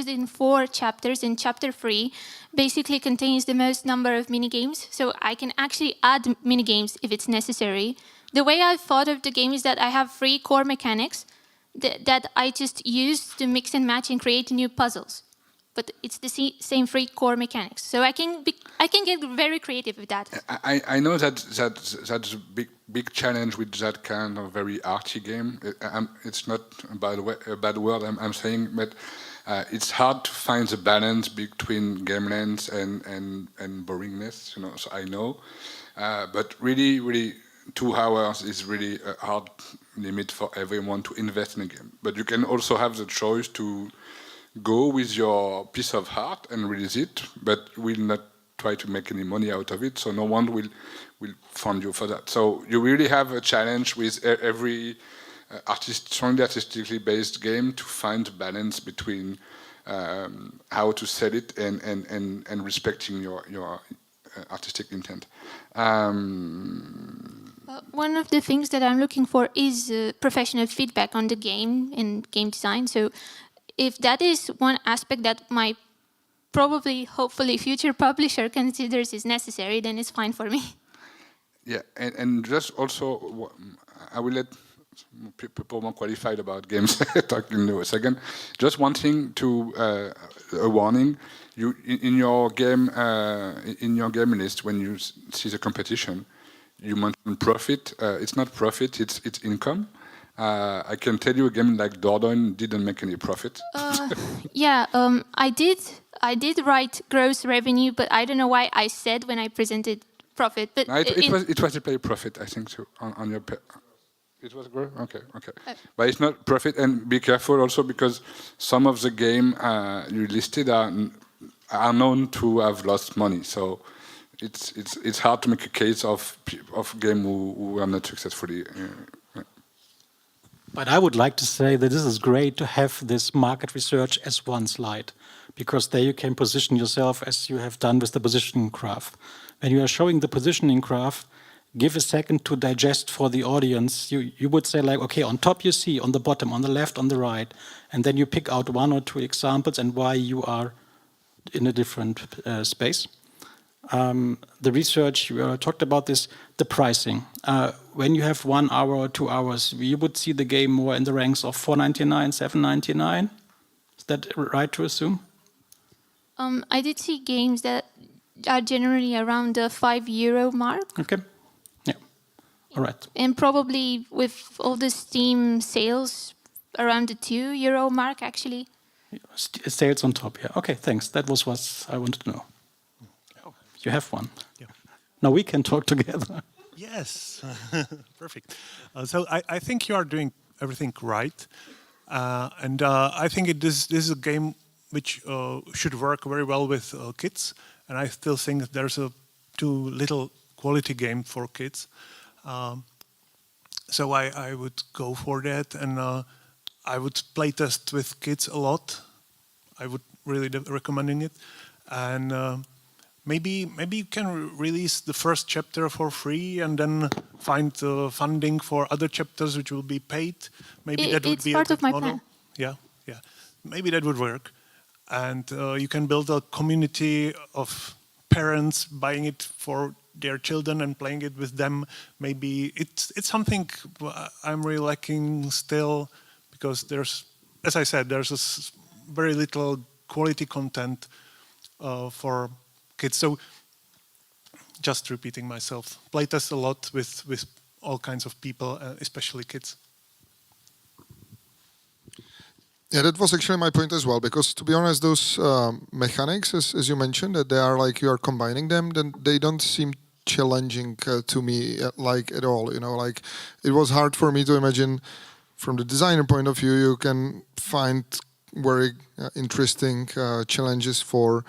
in 4 chapters, and chapter 3 basically contains the most number of minigames, so I can actually add minigames if it's necessary. The way I've thought of the game is that I have 3 core mechanics that I just use to mix and match and create new puzzles. But it's the same 3 core mechanics, so I can get very creative with that. I know that's a big challenge with that kind of very arty game. It's not a bad word I'm saying, but it's hard to find the balance between game length and boringness. So I know, but really 2 hours is really a hard limit for everyone to invest in a game. But you can also have the choice to go with your piece of art and release it, but will not try to make any money out of it, so no one will fund you for that. So you really have a challenge with every strongly artistically based game to find balance between how to sell it and respecting your artistic intent. One of the things that I'm looking for is professional feedback on the game and game design. So if that is one aspect that my hopefully future publisher considers is necessary, then it's fine for me. Yeah, and just also, I will let people more qualified about games talk in a second. Just one thing a warning. You in your game list, when you see the competition, you mention profit. It's not profit, it's income. I can tell you a game like Dordogne didn't make any profit. I did write gross revenue, but I don't know why I said when I presented profit. But no, it was a play profit, I think, too, on your. It was gross. Okay. But it's not profit, and be careful also because some of the game you listed are known to have lost money. So it's hard to make a case of game who are not successfully. But I would like to say that this is great to have this market research as one slide, because there you can position yourself as you have done with the positioning graph. When you are showing the positioning graph, give a second to digest for the audience. You would say like, okay, on top you see, on the bottom, on the left, on the right, and then you pick out 1 or 2 examples and why you are in a different space. The research, you talked about this, the pricing. When you have 1 hour or 2 hours, you would see the game more in the ranks of $4.99, $7.99. Is that right to assume? I did see games that are generally around the €5 mark. Okay. Yeah. All right. And probably with all the Steam sales, around the €2 mark, actually. Sales on top, yeah. Okay, thanks. That was what I wanted to know. You have one. Yeah. Now we can talk together. Yes, perfect. So I think you are doing everything right. And I think this is a game which should work very well with kids. And I still think that there's a too little quality game for kids. So I would go for that. And I would play test with kids a lot. I would really recommending it. And maybe you can release the first chapter for free and then find funding for other chapters which will be paid. Maybe that would be part a of my model. plan. Yeah. Maybe that would work. And you can build a community of parents buying it for their children and playing it with them. Maybe it's something I'm really lacking still, because there's, as I said, there's very little quality content for kids. So just repeating myself, playtest a lot with all kinds of people, especially kids. Yeah, that was actually my point as well, because to be honest, those mechanics, as you mentioned, that they are like you are combining them, then they don't seem challenging to me like at all. Like it was hard for me to imagine from the designer point of view, you can find very interesting challenges for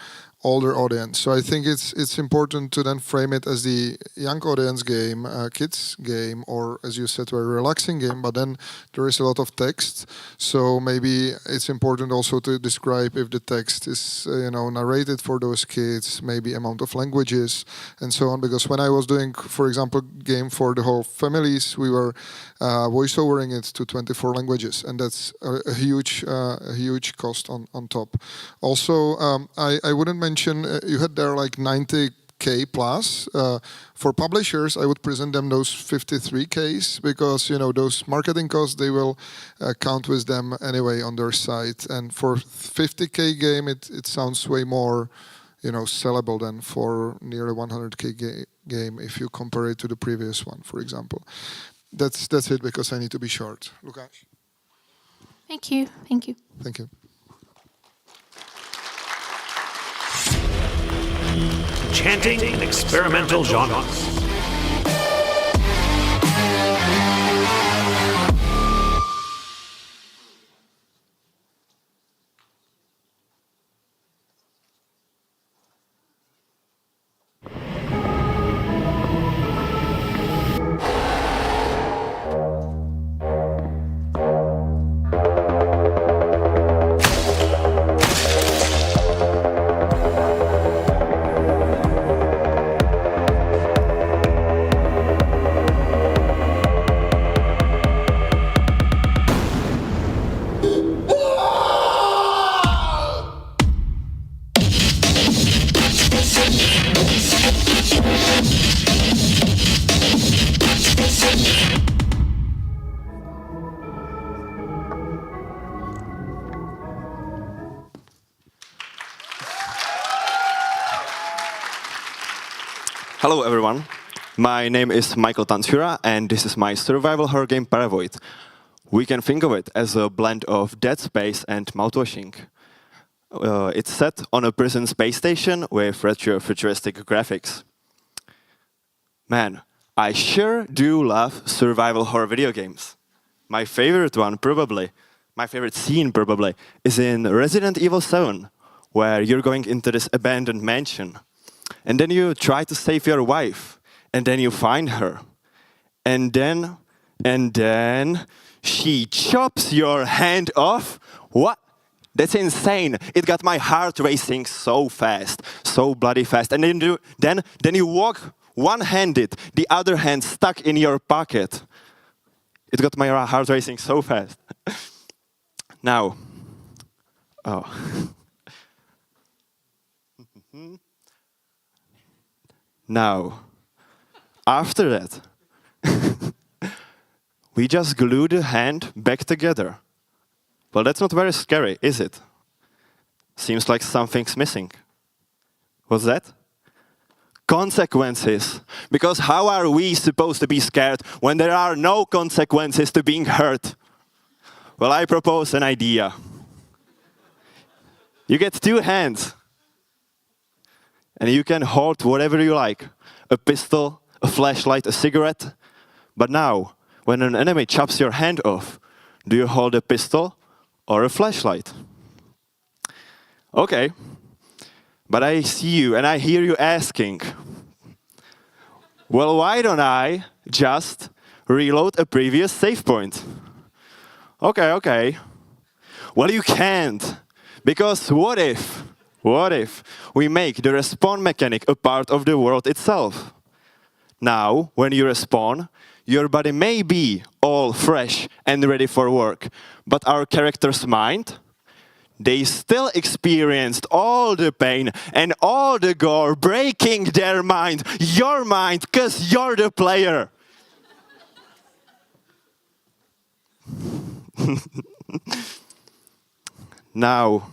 older audience. So I think it's important to then frame it as the young audience game, kids game, or as you said, very relaxing game. But then there is a lot of text, so maybe it's important also to describe if the text is narrated for those kids, maybe amount of languages and so on. Because when I was doing, for example, game for the whole families, we were voiceovering it to 24 languages, and that's a huge cost on top. Also, I wouldn't mention, you had there like 90K plus. For publishers, I would present them those 53Ks because those marketing costs, they will count with them anyway on their site. And for 50K game, it sounds way more sellable than for nearly 100K game if you compare it to the previous one, for example. That's it because I need to be short. Lukáš? Thank you. Thank you. Thank you. Chanting in experimental genres. Hello everyone, my name is Michael Tansura and this is my survival horror game Paravoid. We can think of it as a blend of Dead Space and mouthwashing. It's set on a prison space station with retro-futuristic graphics. Man, I sure do love survival horror video games. My favorite one probably, my favorite scene probably, is in Resident Evil 7, where you're going into this abandoned mansion. And then you try to save your wife, and then you find her. And then she chops your hand off. What? That's insane. It got my heart racing so fast, so bloody fast. And then you walk one-handed, the other hand stuck in your pocket. It got my heart racing so fast. Now, Now, after that, we just glue the hand back together. Well, that's not very scary, is it? Seems like something's missing. What's that? Consequences. Because how are we supposed to be scared when there are no consequences to being hurt? Well, I propose an idea. You get two hands. And you can hold whatever you like. A pistol, a flashlight, a cigarette. But now, when an enemy chops your hand off, do you hold a pistol or a flashlight? Okay. But I see you and I hear you asking, well, why don't I just reload a previous save point? Okay. Well, you can't. Because what if we make the respawn mechanic a part of the world itself? Now, when you respawn, your body may be all fresh and ready for work, but our character's mind, they still experienced all the pain and all the gore, breaking their mind, your mind, because you're the player. Now,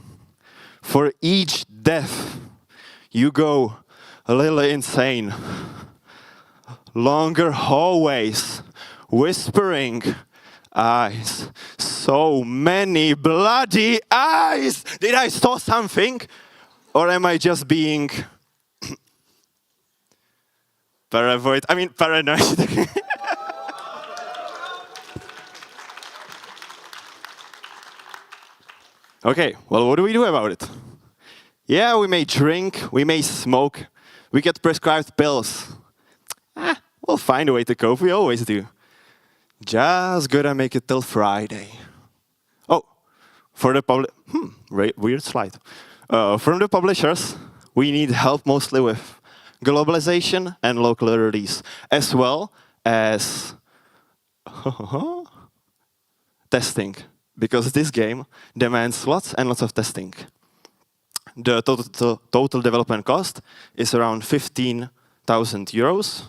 for each death, you go a little insane. Longer hallways, whispering eyes, so many bloody eyes! Did I saw something? Or am I just being paranoid? Okay, well, what do we do about it? Yeah, we may drink, we may smoke, we get prescribed pills. We'll find a way to cope, we always do. Just gotta make it till Friday. Oh, for the weird slide. From the publishers, we need help mostly with globalization and local release, as well as testing, because this game demands lots and lots of testing. The total development cost is around 15,000 euros,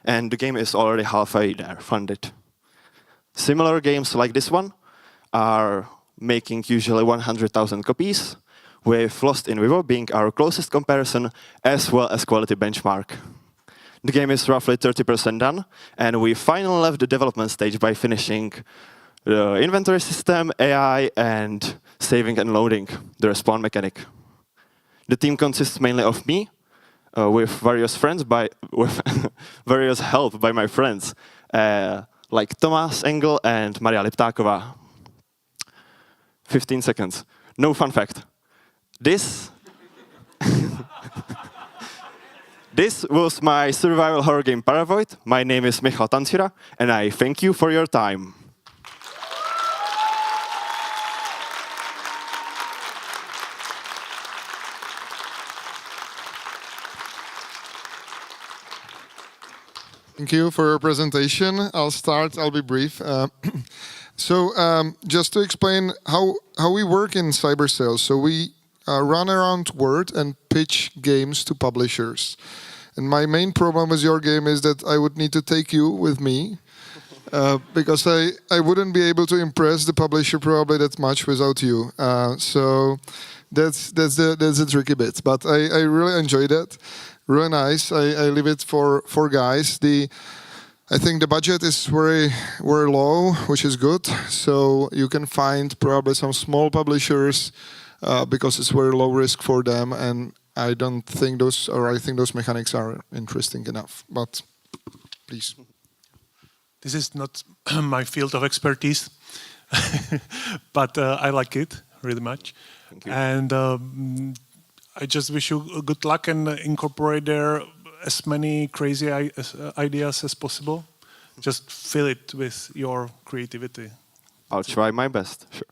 and the game is already halfway there, funded. Similar games like this one are making usually 100,000 copies, with Lost in Vivo being our closest comparison, as well as quality benchmark. The game is roughly 30% done, and we finally left the development stage by finishing the inventory system, AI, and saving and loading the respawn mechanic. The team consists mainly of me, with various various help by my friends, like Tomáš Engel and Maria Liptáková. 15 seconds. No fun fact. This was my survival horror game Paravoid. My name is Michal Tancura, and I thank you for your time. Thank you for your presentation. I'll start, I'll be brief. Just to explain how we work in cyber sales. So we run around Word and pitch games to publishers. And my main problem with your game is that I would need to take you with me because I wouldn't be able to impress the publisher probably that much without you. So that's the tricky bit. But I really enjoyed it. Really nice. I leave it for guys. I think the budget is very low, which is good. So you can find probably some small publishers because it's very low risk for them. And I think those mechanics are interesting enough. But please. This is not my field of expertise, but I like it really much. Thank you. And I just wish you good luck and incorporate there as many crazy ideas as possible. Just fill it with your creativity. I'll try my best, sure.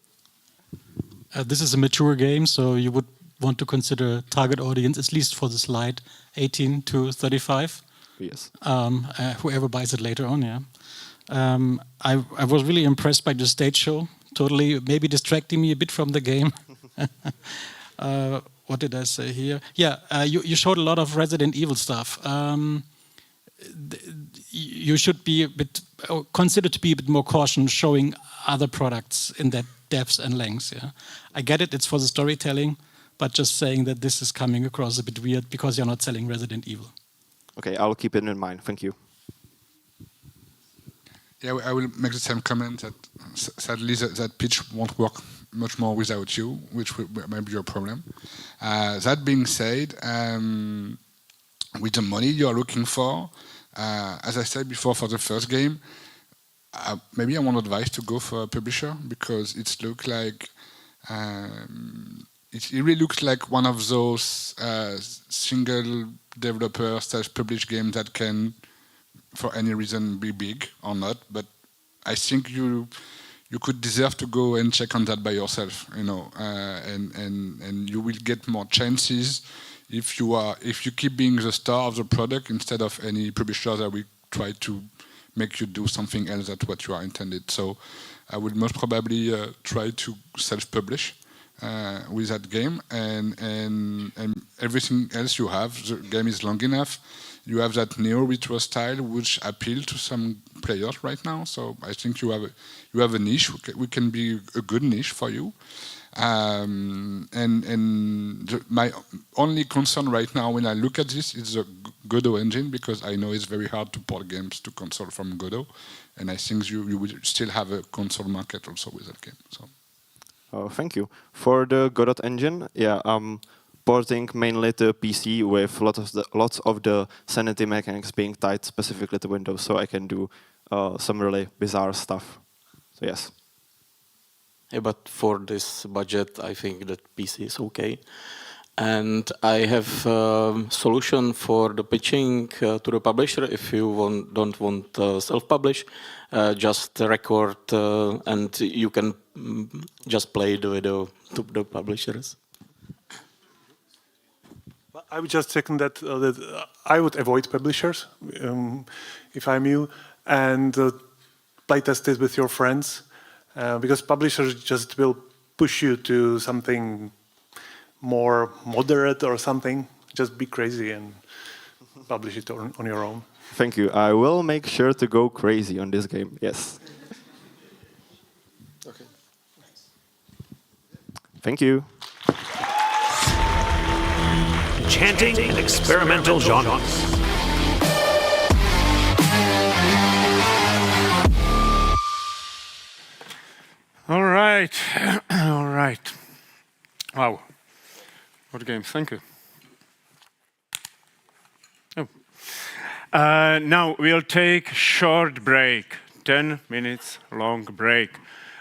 This is a mature game, so you would want to consider target audience, at least for the slide, 18 to 35. Yes. Whoever buys it later on, yeah. I was really impressed by the stage show, totally maybe distracting me a bit from the game. What did I say here? Yeah, you showed a lot of Resident Evil stuff. You should be considered to be a bit more cautious showing other products in that depth and length. Yeah, I get it; it's for the storytelling, but just saying that this is coming across a bit weird because you're not selling Resident Evil. Okay, I'll keep it in mind. Thank you. Yeah, I will make the same comment that sadly that pitch won't work much more without you, which might be your problem. That being said, with the money you are looking for, as I said before for the first game, maybe I want advice to go for a publisher because it really looks like one of those single developer / published games that can, for any reason, be big or not. But I think you could deserve to go and check on that by yourself, and you will get more chances if you keep being the star of the product instead of any publisher that will try to make you do something else than what you are intended. So I would most probably try to self-publish with that game, and everything else you have. The game is long enough. You have that neo-retro style which appeals to some players right now. So I think you have a niche. We can be a good niche for you. My only concern right now when I look at this is the Godot engine, because I know it's very hard to port games to console from Godot, and I think you will still have a console market also with that game. So. Thank you. For the Godot engine, yeah, porting mainly to PC with lots of the sanity mechanics being tied specifically to Windows, so I can do some really bizarre stuff. So yes. Yeah, but for this budget, I think that PC is okay. And I have a solution for the pitching to the publisher. If you don't want self-publish, just record and you can just play the video to the publishers. I would just second that, I would avoid publishers if I'm you, and play test it with your friends, because publishers just will push you to something more moderate or something. Just be crazy and publish it on your own. Thank you. I will make sure to go crazy on this game. Yes. Okay. Thank you. Chanting experimental genres. All right. All right. Wow. What games? Thank you. Oh. Now we'll take a short break, 10 minutes long break.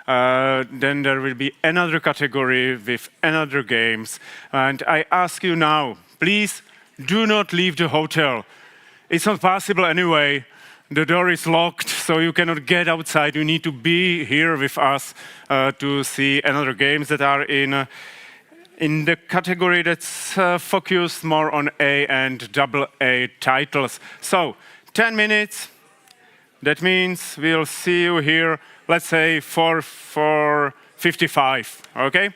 Then there will be another category with another games. And I ask you now, please do not leave the hotel. It's not possible anyway. The door is locked, so you cannot get outside. You need to be here with us to see another games that are in the category that's focused more on A and AA titles. So, 10 minutes. That means we'll see you here, let's say, for 4:55, okay?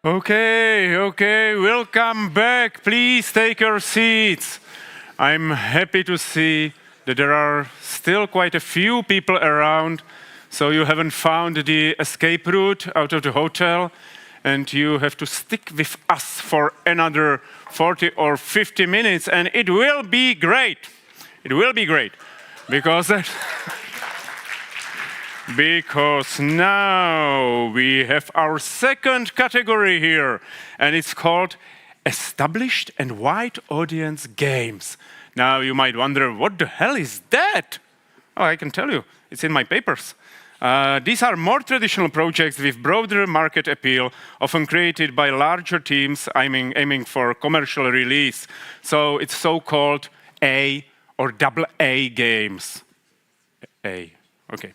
Okay, welcome back. Please take your seats. I'm happy to see that there are still quite a few people around, so you haven't found the escape route out of the hotel, and you have to stick with us for another 40 or 50 minutes, and it will be great. It will be great, because because now we have our second category here, and it's called Established and Wide Audience Games. Now you might wonder, what the hell is that? Oh, I can tell you, it's in my papers. These are more traditional projects with broader market appeal, often created by larger teams aiming for commercial release. So it's so-called A or double A games. A. Okay.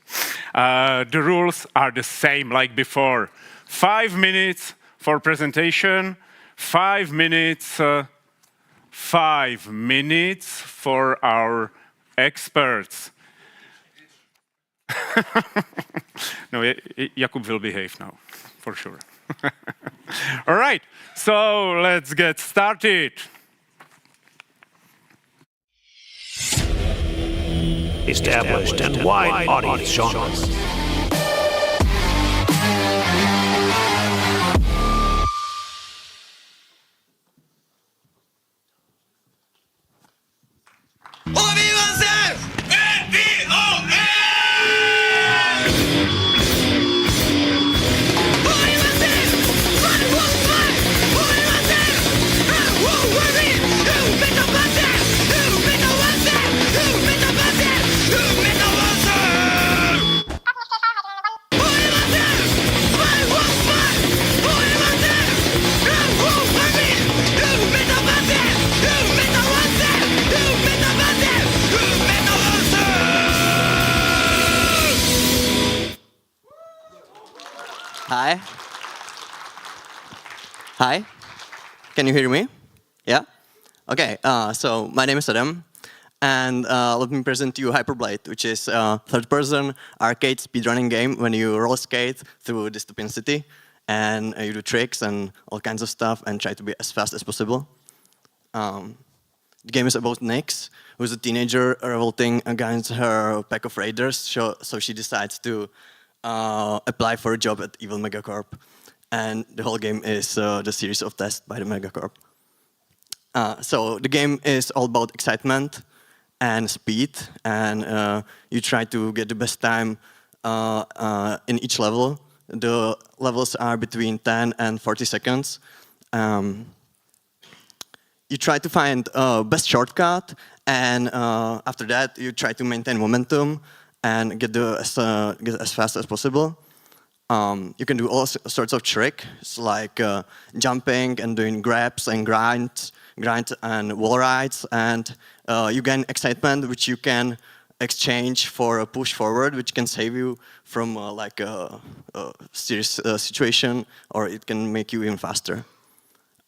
The rules are the same like before. 5 minutes for presentation, 5 minutes for our experts. No, Jakub will behave now, for sure. All right, so let's get started. Established and wide audience genres. Hi. Hi. Can you hear me? Yeah? Okay, so my name is Adam, and let me present to you Hyperblade, which is a third-person arcade speedrunning game when you roller skate through dystopian city, and you do tricks and all kinds of stuff and try to be as fast as possible. The game is about Nyx, who's a teenager revolting against her pack of raiders, so she decides to apply for a job at Evil Megacorp. And the whole game is the series of tests by the Megacorp. So the game is all about excitement and speed, and you try to get the best time in each level. The levels are between 10 and 40 seconds. You try to find best shortcut, and after that you try to maintain momentum and get as fast as possible. You can do all sorts of tricks like jumping and doing grabs and grind and wall rides, and you gain excitement, which you can exchange for a push forward, which can save you from like a serious situation, or it can make you even faster.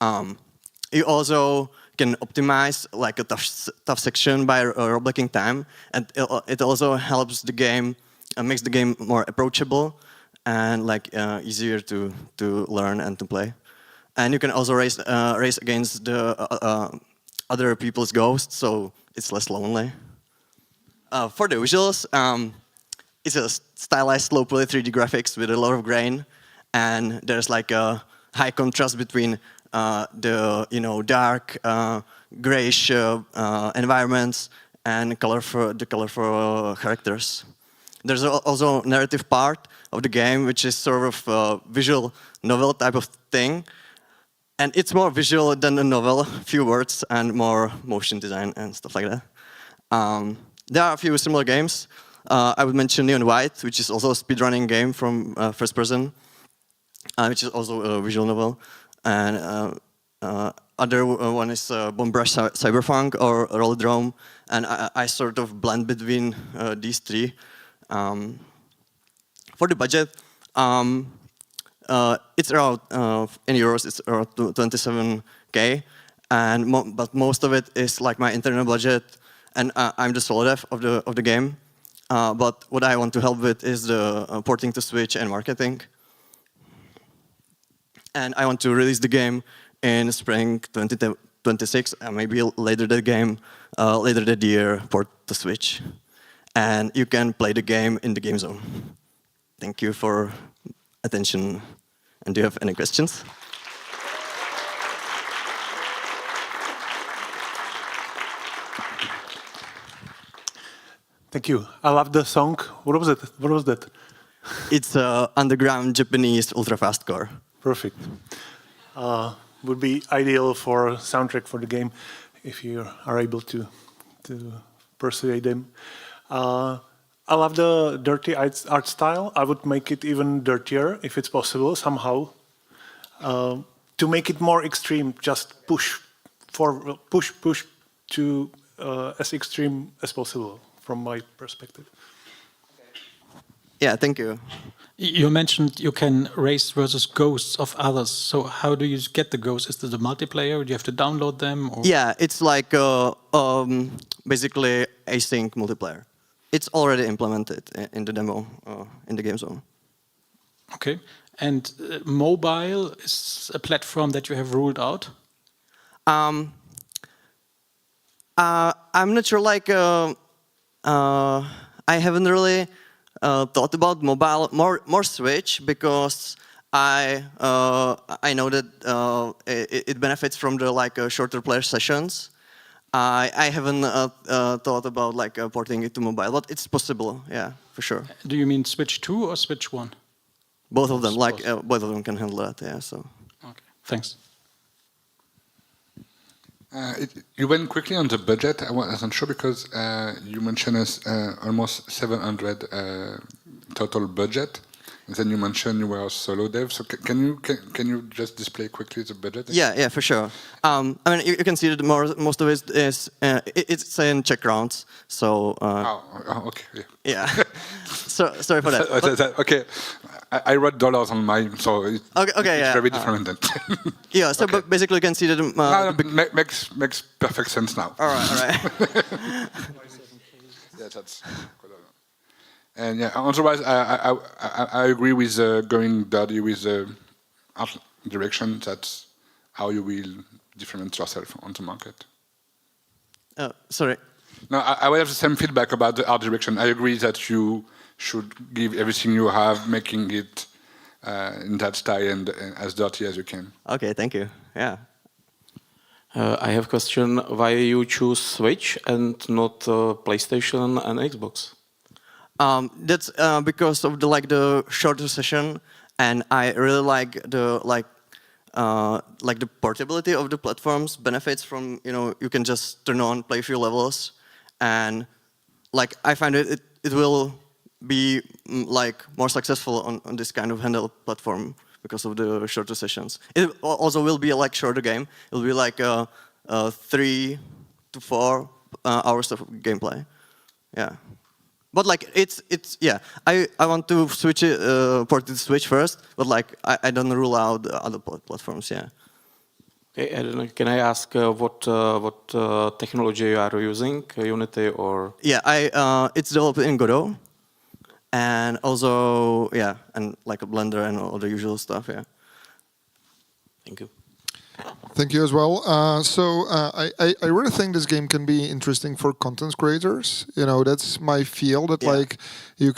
You also can optimize like a tough section by rollbacking time, and it also helps the game, makes the game more approachable and like easier to learn and to play. And you can also race against the other people's ghosts, so it's less lonely. For the visuals, it's a stylized, low poly 3D graphics with a lot of grain, and there's like a high contrast between the dark, grayish environments and the colorful characters. There's also a narrative part of the game, which is sort of a visual novel type of thing. And it's more visual than a novel, few words and more motion design and stuff like that. There are a few similar games. I would mention Neon White, which is also a speedrunning game from first person, which is also a visual novel. And other one is Bomb Rush Cyberpunk or Rollerdrome, and I sort of blend between these three. For the budget, it's around, in euros, it's around 27K, but most of it is like my internal budget, and I'm the sole dev of the game. But what I want to help with is the porting to Switch and marketing. and I want to release the game in spring 2026, and maybe later that year for the Switch. And you can play the game in the game zone. Thank you for attention. And do you have any questions? Thank you. I love the song. What was it? What was that? It's underground Japanese ultra-fast car. Perfect. Would be ideal for soundtrack for the game if you are able to persuade them. I love the dirty art style. I would make it even dirtier if it's possible somehow. To make it more extreme, just push to as extreme as possible from my perspective. Yeah, thank you. You mentioned you can race versus ghosts of others. So how do you get the ghosts? Is it a multiplayer? Do you have to download them? Or? Yeah, it's like basically async multiplayer. It's already implemented in the demo in the game zone. Okay. And mobile is a platform that you have ruled out? I'm not sure. Like I haven't really thought about mobile, more Switch, because I know that it benefits from the shorter player sessions. I haven't thought about porting it to mobile, but it's possible. Yeah, for sure. Do you mean Switch 2 or Switch 1? Both of them, both of them can handle that. Yeah. So. Okay. Thanks. You went quickly on the budget. I wasn't sure because you mentioned almost 700 total budget. And then you mentioned you were a solo dev. So can you just display quickly the budget? Yeah, for sure. I mean, you can see that most of it is it's in Czech crowns. So. Okay. Yeah. So sorry for that. Okay. I wrote dollars on mine, so it's very different then. Yeah, so but basically you can see that... makes perfect sense now. All right. Yeah, that's... And yeah, otherwise I agree with going dirty with the art direction. That's how you will differentiate yourself on the market. Sorry. No, I would have the same feedback about the art direction. I agree that you should give everything you have, making it in that style and as dirty as you can. Okay, thank you. Yeah. I have a question. Why you choose Switch and not PlayStation and Xbox? That's because of the shorter session, and I really like the portability of the platforms. Benefits from you can just turn on, play a few levels, and I find it will be more successful on this kind of handheld platform because of the shorter sessions. It also will be a shorter game. It will be 3 to 4 hours of gameplay. Yeah, but it's yeah. I want to switch port to Switch first, but I don't rule out other platforms. Yeah. Okay, and can I ask what technology you are using, Unity or? Yeah, it's developed in Godot. And also, yeah, and a Blender and all the usual stuff, yeah. Thank you. Thank you as well. I really think this game can be interesting for content creators. That's my field. That you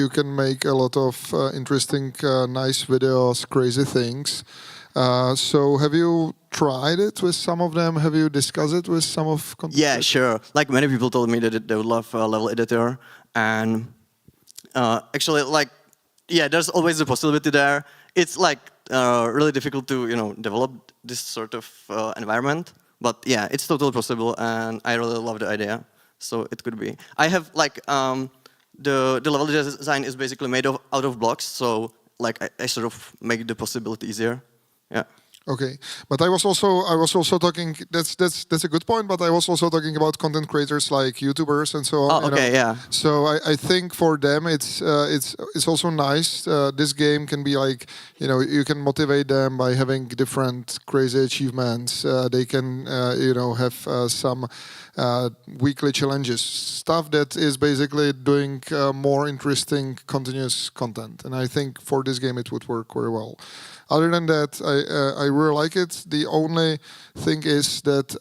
can make a lot of interesting, nice videos, crazy things. So have you tried it with some of them? Have you discussed it with some of? Yeah, sure. Many people told me that they would love a level editor, and actually, there's always a possibility there. It's really difficult to develop this sort of environment, but yeah, it's totally possible, and I really love the idea. So it could be. I have the level design is basically made out of blocks, so I sort of make the possibility easier. Yeah. Okay, but I was also talking. That's a good point. But I was also talking about content creators like YouTubers and so on. Oh, okay, yeah. So I think for them it's also nice. This game can be you can motivate them by having different crazy achievements. They can have some weekly challenges, stuff that is basically doing more interesting continuous content. And I think for this game it would work very well. Other than that, I really like it. The only thing is that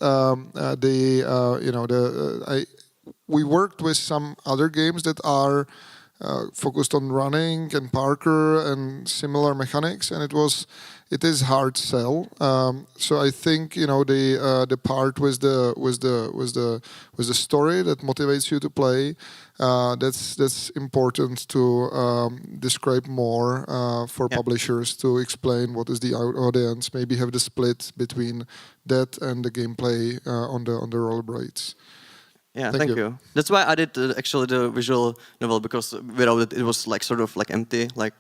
we worked with some other games that are focused on running and parkour and similar mechanics, and it is hard sell. So I think the part with the story that motivates you to play. That's important to describe more for publishers to explain what is the audience. Maybe have the split between that and the gameplay on the rollerblades. Yeah, thank you. That's why I did actually the visual novel, because without it, it was like sort of like empty. Like,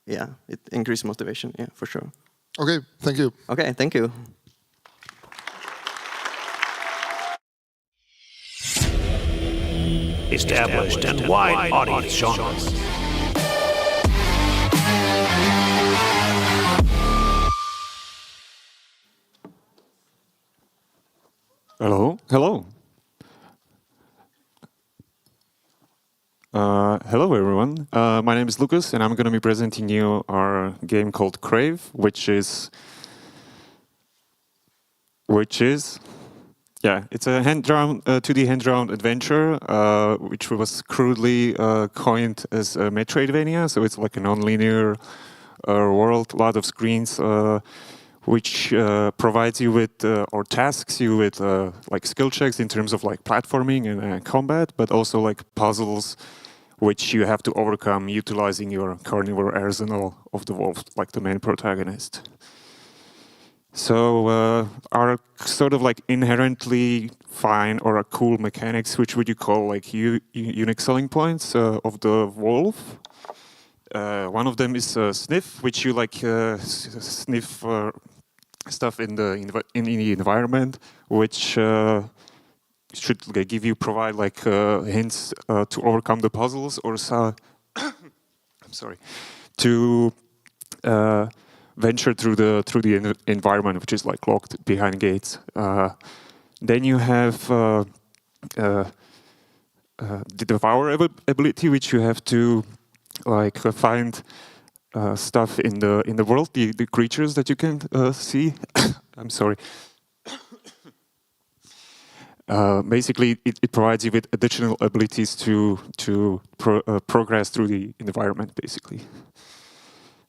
yeah, it increased motivation. Yeah, for sure. Okay, thank you. Okay, thank you. Established and wide audience genres. Hello. Hello. Hello everyone. My name is Lucas, and I'm going to be presenting you our game called Crave, which is it's a hand-drawn 2D hand-drawn adventure, which was crudely coined as a Metroidvania. So it's like a non-linear world, a lot of screens, which provides you with or tasks you with like skill checks in terms of like platforming and combat, but also like puzzles which you have to overcome utilizing your carnivore arsenal of the wolf, like the main protagonist. So our sort of like inherently fine or a cool mechanics, which would you call like unique selling points of the wolf. One of them is sniff, which you like sniff stuff in the environment, which should provide like hints to overcome the puzzles or I'm sorry, to venture through the environment, which is like locked behind gates. Then you have the devour ability, which you have to like find stuff in the world, the creatures that you can see. I'm sorry. Basically, it provides you with additional abilities to progress through the environment, basically.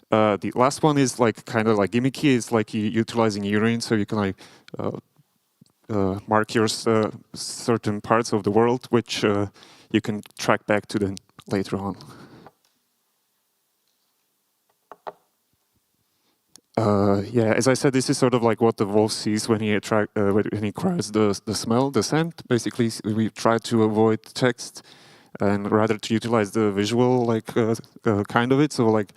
The last one is like kind of like gimmicky. It's like utilizing urine, so you can like mark your certain parts of the world, which you can track back to later on. Yeah, as I said, this is sort of like what the wolf sees when he acquires the smell, the scent. Basically, we try to avoid text and rather to utilize the visual like kind of it. So like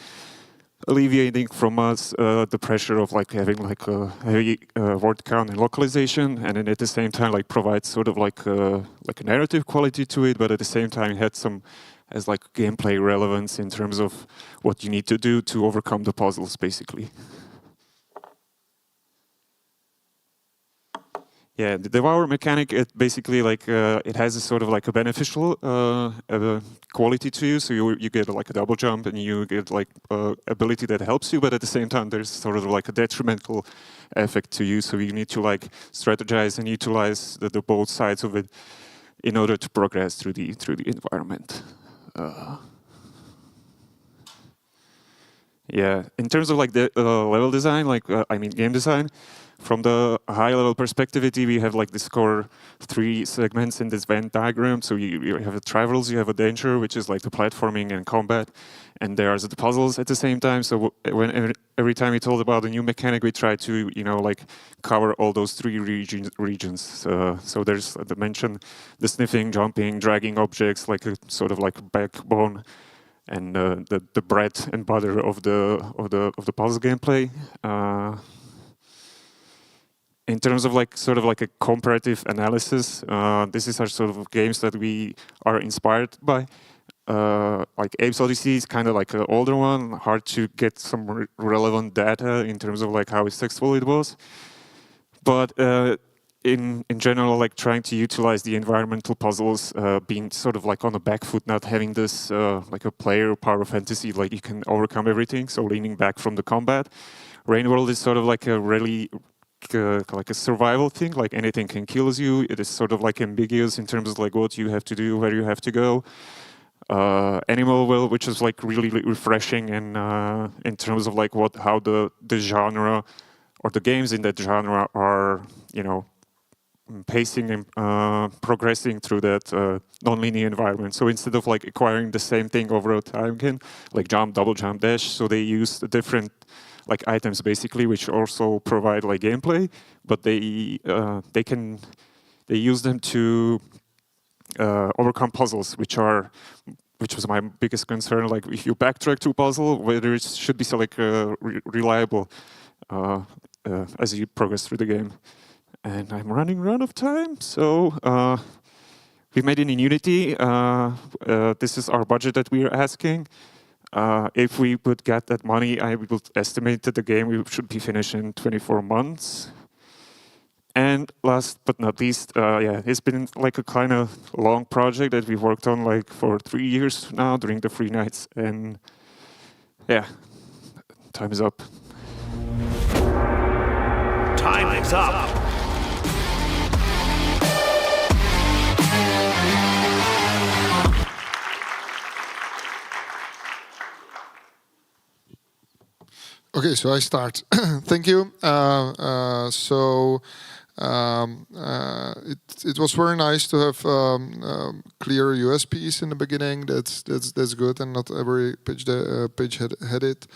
alleviating from us the pressure of like having like a heavy word count and localization, and then at the same time like provides sort of like a narrative quality to it, but at the same time it had some as like gameplay relevance in terms of what you need to do to overcome the puzzles, basically. Yeah, the devour mechanic, it basically like it has a sort of like a beneficial quality to you. So you get like a double jump and you get like ability that helps you, but at the same time there's sort of like a detrimental effect to you. So you need to like strategize and utilize the both sides of it in order to progress through the environment. Yeah, in terms of like the level design, like I mean game design. From the high-level perspective, we have like this core 3 segments in this Venn diagram. So you have the trials, you have a danger, which is like the platforming and combat, and there's the puzzles at the same time. So every time we told about a new mechanic, we try to like cover all those 3 regions. So there's the mention, the sniffing, jumping, dragging objects, like a sort of like backbone, and the bread and butter of the puzzle gameplay. In terms of like sort of like a comparative analysis, this is our sort of games that we are inspired by. Like Abe's Odyssey is kind of like an older one, hard to get some relevant data in terms of like how successful it was. But in general, like trying to utilize the environmental puzzles, being sort of like on the back foot, not having this like a player power fantasy, like you can overcome everything. So leaning back from the combat. Rain World is sort of like a really like a survival thing. Like anything can kill you. It is sort of like ambiguous in terms of like what you have to do, where you have to go. Animal World, which is like really refreshing, and in terms of like how the genre or the games in that genre are, you know, pacing and progressing through that non-linear environment. So instead of like acquiring the same thing over a time again, like jump, double jump, dash, so they use the different like items basically, which also provide like gameplay, but they use them to overcome puzzles, which was my biggest concern. Like if you backtrack to a puzzle, whether it should be so like reliable as you progress through the game. And I'm running out of time, so we made it in Unity. This is our budget that we are asking. If we would get that money, I would estimate that the game should be finished in 24 months. And last but not least, yeah, it's been like a kind of long project that we worked on like for 3 years now during the free nights. And yeah, time is up. Time is up. Okay, so I start. Thank you. It was very nice to have clear USPs in the beginning. That's good, and not every page had it.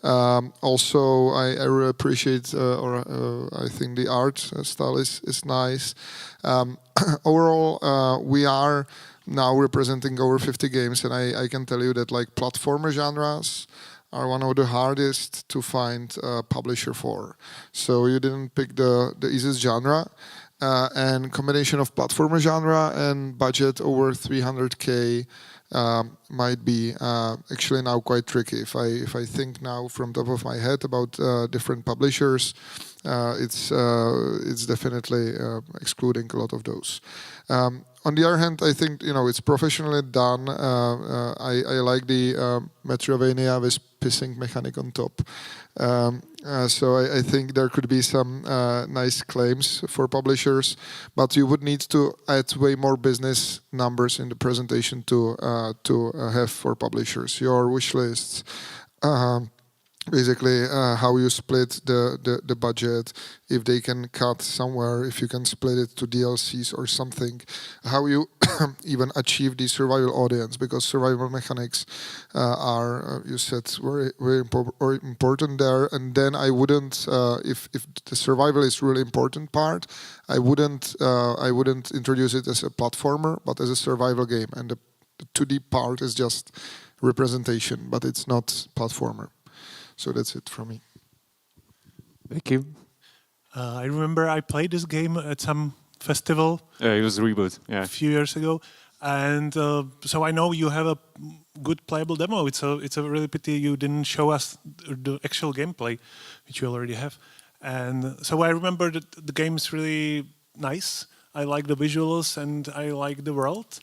Also, I really appreciate, I think the art style is nice. Overall, we are now representing over 50 games, and I can tell you that like platformer genres are one of the hardest to find a publisher for. So you didn't pick the easiest genre, and combination of platformer genre and budget over 300K might be actually now quite tricky. If I think now from top of my head about different publishers, it's definitely excluding a lot of those. On the other hand, I think it's professionally done. I like the Metroidvania with pissing mechanic on top. So I think there could be some nice claims for publishers, but you would need to add way more business numbers in the presentation to have for publishers. Your wish lists. Basically, how you split the budget, if they can cut somewhere, if you can split it to DLCs or something, how you even achieve the survival audience, because survival mechanics are, you said, very important there. And then I wouldn't, if the survival is really important part, I wouldn't introduce it as a platformer, but as a survival game. And the 2D part is just representation, but it's not platformer. So that's it from me. Thank you. I remember I played this game at some festival. It was Reboot, yeah. A few years ago. And so I know you have a good playable demo. It's a really pity you didn't show us the actual gameplay, which you already have. And so I remember that the game is really nice. I like the visuals and I like the world.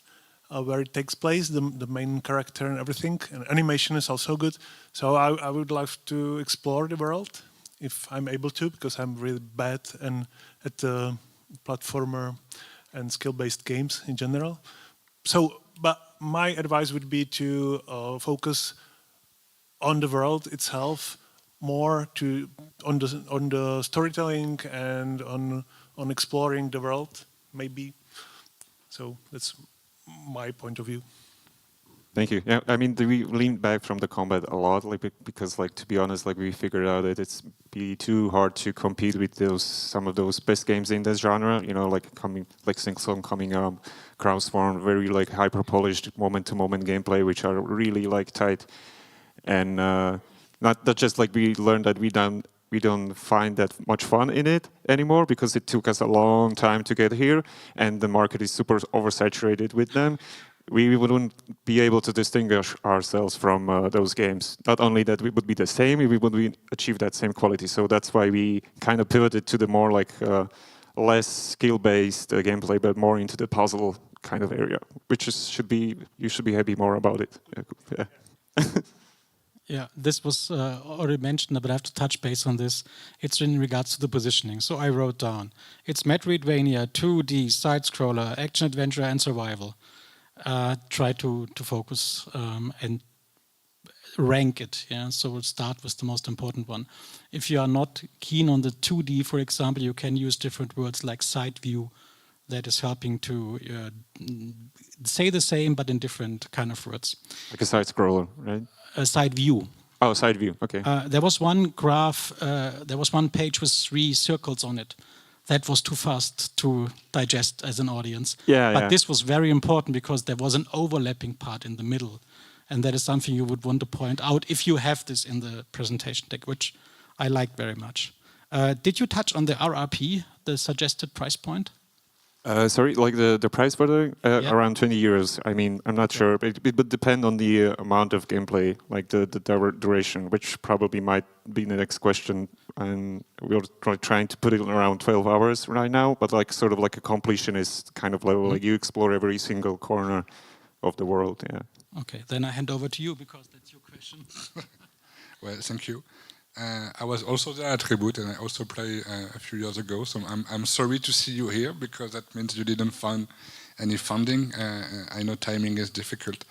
Where it takes place, the main character and everything. And animation is also good. So I would love to explore the world, if I'm able to, because I'm really bad at the platformer and skill-based games in general. So, but my advice would be to focus on the world itself more, on the storytelling and on exploring the world, maybe. So that's my point of view. Thank you. Yeah, I mean, we leaned back from the combat a lot, like because, like, to be honest, like we figured out that it's be too hard to compete with some of those best games in this genre. You know, like SingSong coming up, Crowdstorm, very like hyper-polished moment-to-moment gameplay, which are really like tight, and not just like we learned that we don't find that much fun in it anymore because it took us a long time to get here, and the market is super oversaturated with them. We wouldn't be able to distinguish ourselves from those games. Not only that we would be the same, we would achieve that same quality. So that's why we kind of pivoted to the more like less skill-based gameplay, but more into the puzzle kind of area, which you should be happy more about it. Yeah. Yeah, this was already mentioned, but I have to touch base on this. It's in regards to the positioning. So I wrote down, it's Metroidvania, 2D, side-scroller, action-adventure, and survival. Try to focus and rank it. Yeah, so we'll start with the most important one. If you are not keen on the 2D, for example, you can use different words like side view. That is helping to say the same, but in different kind of words. Like a side scroller, right? A side view. Oh, side view. Okay. There was one graph. There was one page with 3 circles on it. That was too fast to digest as an audience. Yeah, but this was very important because there was an overlapping part in the middle, and that is something you would want to point out if you have this in the presentation deck, which I liked very much. Did you touch on the RRP, the suggested price point? Sorry, like the price for the around 20 euros. I mean, I'm not sure, but it would depend on the amount of gameplay, like the duration, which probably might be the next question. And we're trying to put it around 12 hours right now, but like sort of like a completionist kind of level. Like you explore every single corner of the world. Yeah. Okay, then I hand over to you because that's your question. Well, thank you. I was also there at Reboot, and I also played a few years ago. So I'm sorry to see you here because that means you didn't find any funding. I know timing is difficult.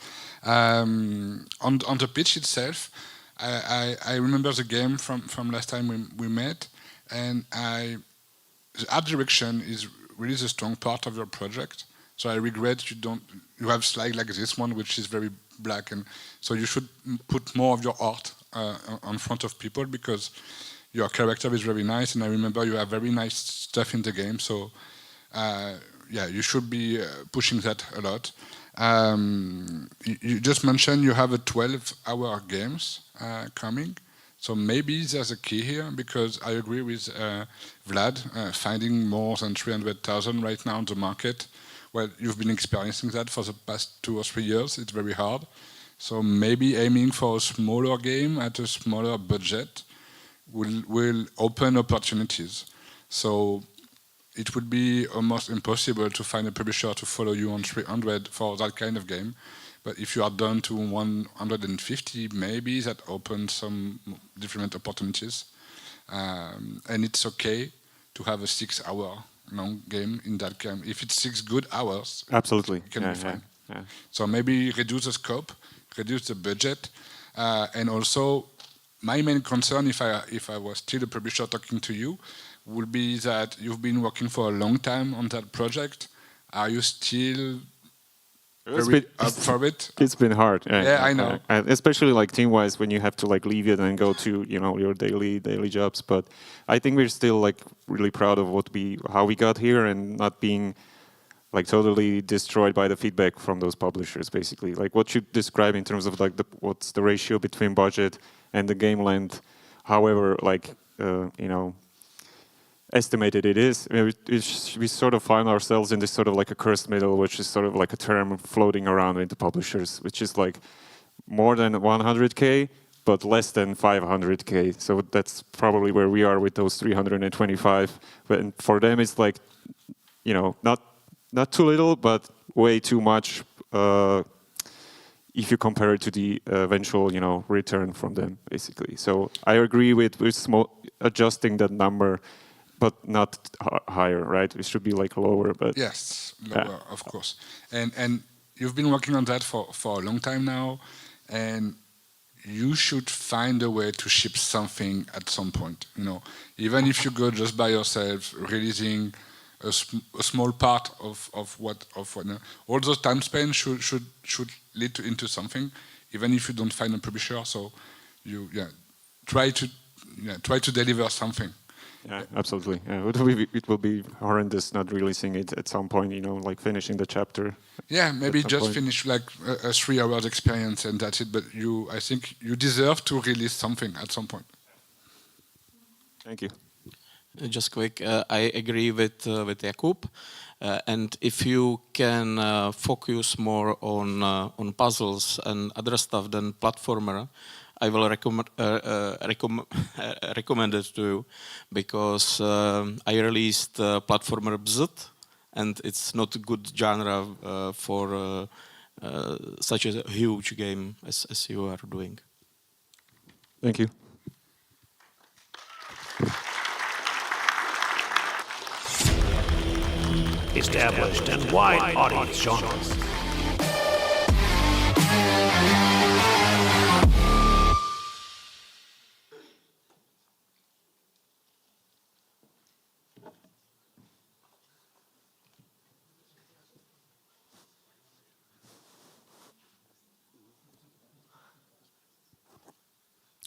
On the pitch itself, I remember the game from last time we met, and the art direction is really the strong part of your project. So I regret you have slide like this one, which is very black, and so you should put more of your art on front of people because your character is very nice, and I remember you have very nice stuff in the game. So yeah, you should be pushing that a lot. You just mentioned you have a 12-hour games coming. So maybe there's a key here because I agree with Vlad, finding more than 300,000 right now on the market. Well, you've been experiencing that for the past 2 or 3 years. It's very hard. So maybe aiming for a smaller game at a smaller budget will open opportunities. So it would be almost impossible to find a publisher to follow you on 300 for that kind of game. But if you are down to 150, maybe that opens some different opportunities. And it's okay to have a 6-hour long game in that game. If it's 6 good hours, absolutely, it can be fine. Yeah. So maybe reduce the scope, reduce the budget, and also my main concern, if I was still a publisher talking to you, would be that you've been working for a long time on that project. Are you still up for it? It's been hard. Yeah, I know. Especially like team-wise when you have to like leave it and go to your daily jobs. But I think we're still like really proud of how we got here and not being like totally destroyed by the feedback from those publishers. Basically, like what you describe in terms of like what's the ratio between budget and the game length. However, like estimated it is. We sort of find ourselves in this sort of like a cursed middle, which is sort of like a term floating around into publishers, which is like more than 100K, but less than 500K. So that's probably where we are with those 325. But for them, it's like, not too little, but way too much if you compare it to the eventual, return from them, basically. So I agree with adjusting that number, but not higher, right? It should be like lower, but yes, lower, of course. And you've been working on that for a long time now, and you should find a way to ship something at some point. Even if you go just by yourself, releasing a small part of what all those time spent should lead into something, even if you don't find a publisher. So you try to deliver something. Yeah, absolutely. Yeah, it will be horrendous not releasing it at some point, like finishing the chapter. Yeah, maybe just finish like a 3 hours experience and that's it. But I think you deserve to release something at some point. Thank you. Just quick, I agree with Jakub. And if you can focus more on puzzles and other stuff than platformer, I will recommend it to you because I released platformer Bzd, and it's not a good genre for such a huge game as you are doing. Thank you. Established and wide audience genres.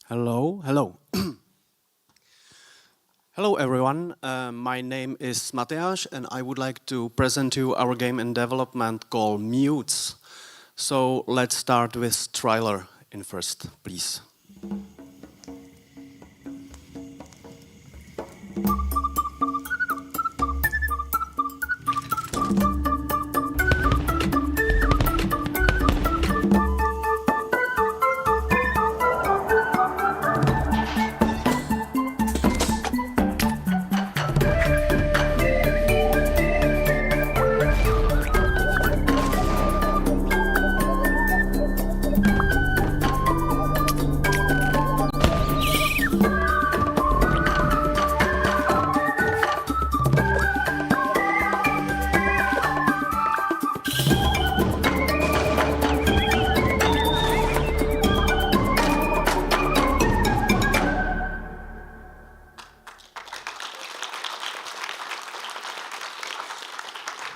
Hello, hello. Hello everyone, my name is Mateusz and I would like to present to you our game in development called Mutes. So let's start with trailer in first, please.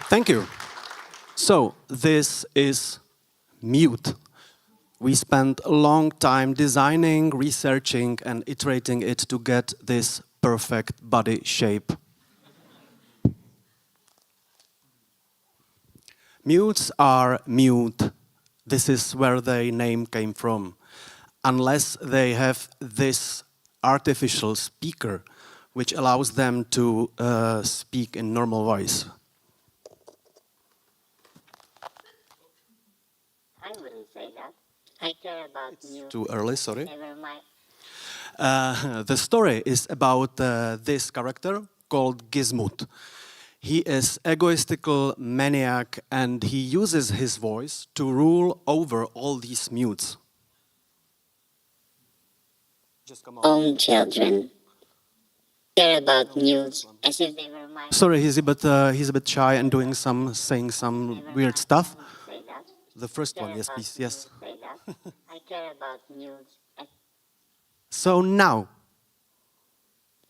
Thank you. So this is Mute. We spent a long time designing, researching and iterating it to get this perfect body shape. Mutes are mute. This is where the name came from. Unless they have this artificial speaker, which allows them to speak in normal voice. I wouldn't say that. I care about you. Too early, sorry. Never mind. The story is about this character called Gizmut. He is egoistical maniac and he uses his voice to rule over all these mutes. Own children. Care about news as if they were my... Sorry, he's a bit shy and saying some weird stuff. Say that. The first one, yes, please, yes. Say that. I care about news So now.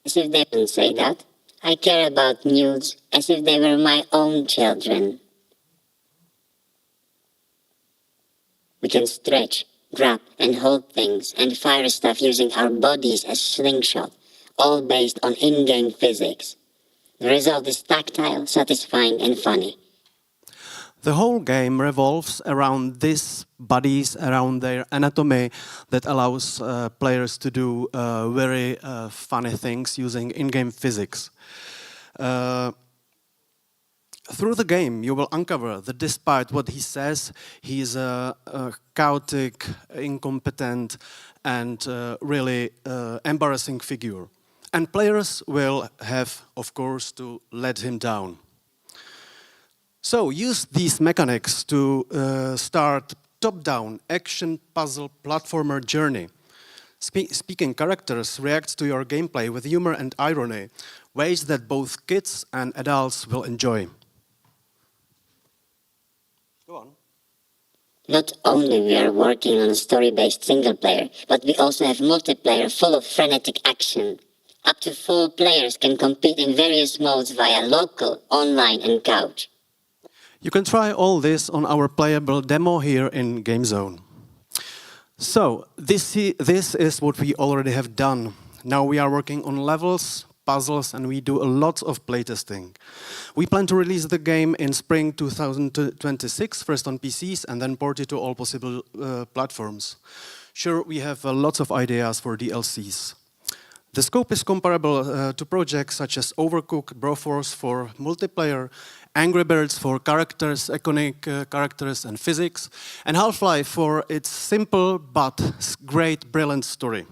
as if they didn't say that. I care about news as if they were my own children. We can stretch, grab and hold things and fire stuff using our bodies as slingshot, all based on in-game physics. The result is tactile, satisfying and funny. The whole game revolves around these bodies, around their anatomy that allows players to do very funny things using in-game physics. Through the game, you will uncover that despite what he says, he is a chaotic, incompetent, and really embarrassing figure. And players will have, of course, to let him down. So use these mechanics to start top-down action puzzle platformer journey. Speaking characters react to your gameplay with humor and irony, ways that both kids and adults will enjoy. Go on. Not only we are working on a story-based single player, but we also have multiplayer full of frenetic action. Up to 4 players can compete in various modes via local, online and couch. You can try all this on our playable demo here in Game Zone. So, this is what we already have done. Now we are working on levels, puzzles, and we do a lot of playtesting. We plan to release the game in spring 2026, first on PCs and then port it to all possible platforms. Sure, we have lots of ideas for DLCs. The scope is comparable to projects such as Overcooked, Broforce for multiplayer, Angry Birds for characters, iconic characters and physics, and Half-Life for its simple but great, brilliant story.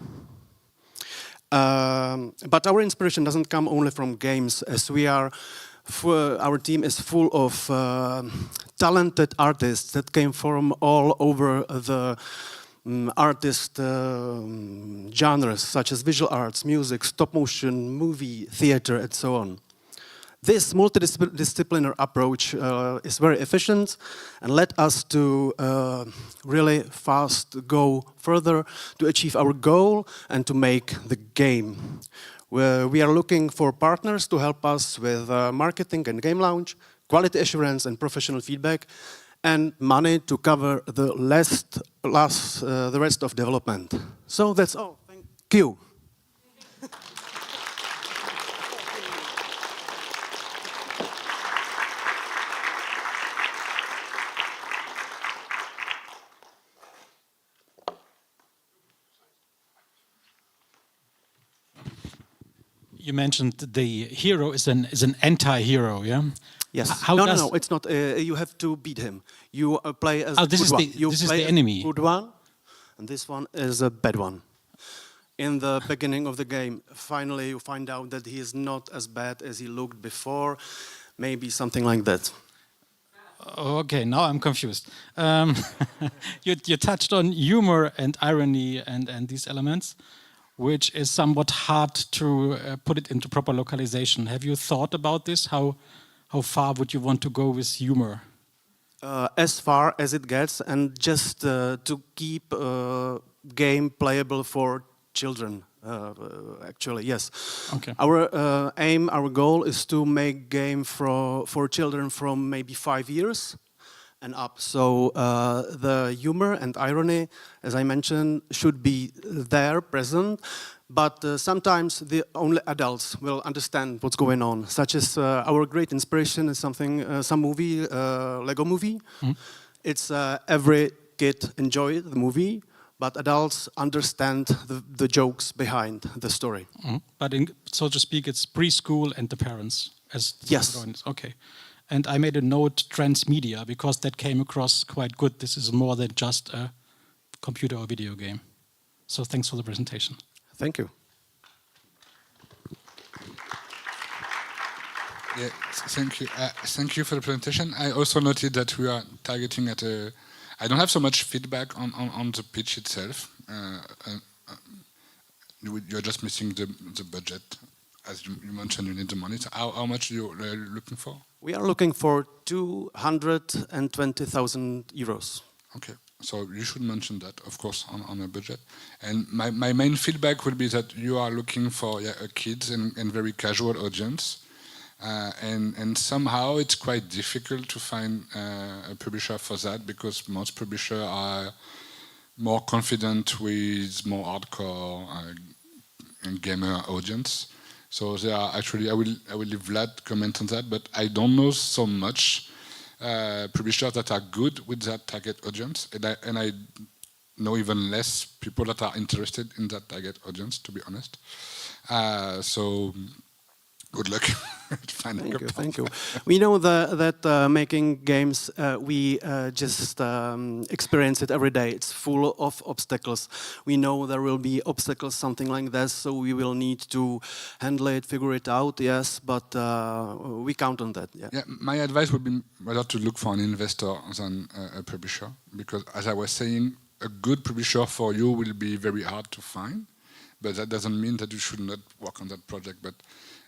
But our inspiration doesn't come only from games, as our team is full of talented artists that came from all over the artist genres, such as visual arts, music, stop motion, movie, theater, and so on. This multidisciplinary approach is very efficient and led us to really fast go further to achieve our goal and to make the game. We are looking for partners to help us with marketing and game launch, quality assurance and professional feedback, and money to cover the rest of development. So that's all. Thank you. You mentioned the hero is an anti-hero, yeah? Yes. How no, it's not. You have to beat him. You play as this is good one. This is the enemy. Good one, and this one is a bad one. In the beginning of the game, finally you find out that he is not as bad as he looked before. Maybe something like that. Okay, now I'm confused. You touched on humor and irony and these elements, which is somewhat hard to put it into proper localization. Have you thought about this? How far would you want to go with humor? As far as it gets, and just to keep game playable for children. Actually, yes. Okay. Our aim, our goal is to make game for children from maybe 5 years and up. So the humor and irony, as I mentioned, should be there, present. But sometimes the only adults will understand what's going on. Such as our great inspiration is some movie, Lego movie. Mm. It's every kid enjoy the movie, but adults understand the jokes behind the story. Mm. But so to speak, it's preschool and the parents as yes. Okay. And I made a note transmedia because that came across quite good. This is more than just a computer or video game. So thanks for the presentation. Thank you. Yeah, thank you. Thank you for the presentation. I also noted that we are targeting at a. I don't have so much feedback on the pitch itself. You're just missing the budget. As you mentioned, you need the money. So how much you're looking for? We are looking for 220,000 euros. Okay, so you should mention that, of course, on a budget. And my main feedback will be that you are looking for a kids and very casual audience. And somehow it's quite difficult to find a publisher for that because most publishers are more confident with more hardcore and gamer audience. So they are actually, I will leave Vlad comment on that, but I don't know so much publishers that are good with that target audience, and I know even less people that are interested in that target audience, to be honest. So good luck finding a partner. Thank you. We know that making games, we just experience it every day. It's full of obstacles. We know there will be obstacles, something like this, so we will need to handle it, figure it out, yes, but we count on that. Yeah. Yeah, my advice would be rather to look for an investor than a publisher, because as I was saying, a good publisher for you will be very hard to find, but that doesn't mean that you should not work on that project. But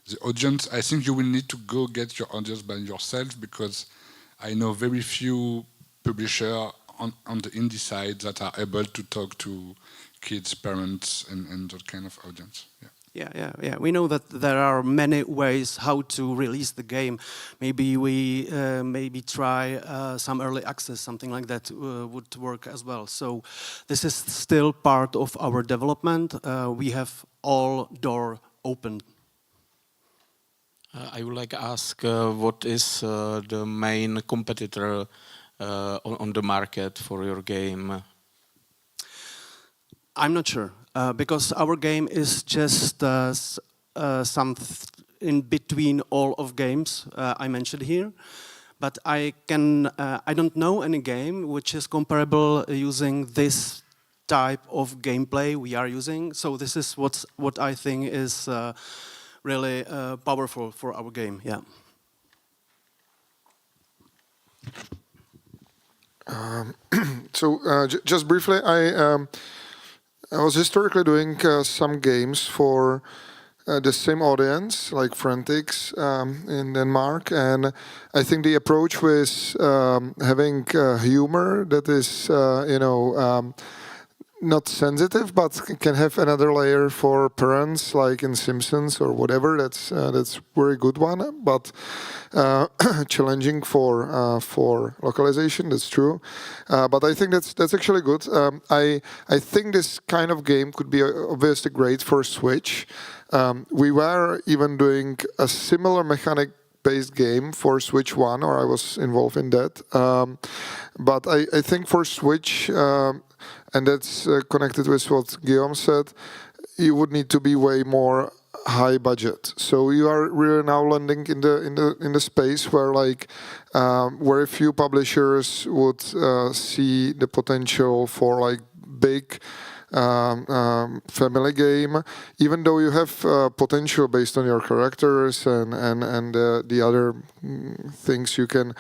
the audience, I think you will need to go get your audience by yourself, because I know very few publishers on the indie side that are able to talk to kids, parents, and that kind of audience. Yeah. Yeah. We know that there are many ways how to release the game. Maybe we try some early access, something like that would work as well. So this is still part of our development. We have all doors open. I would like to ask what is the main competitor on the market for your game? I'm not sure. because our game is just in between all of games I mentioned here. But I don't know any game which is comparable using this type of gameplay we are using. So this is what I think is really powerful for our game. Yeah. Just briefly, I was historically doing some games for the same audience, like Frantics in Denmark, and I think the approach was having humor that is, not sensitive, but can have another layer for parents, like in Simpsons or whatever. That's very good one, but challenging for localization. That's true, but I think that's actually good. I think this kind of game could be obviously great for Switch. We were even doing a similar mechanic-based game for Switch 1, or I was involved in that. But I think for Switch, and that's connected with what Guillaume said, you would need to be way more high budget. So you are really now landing in the space where very few publishers would see the potential for big family game, even though you have potential based on your characters and the other things you can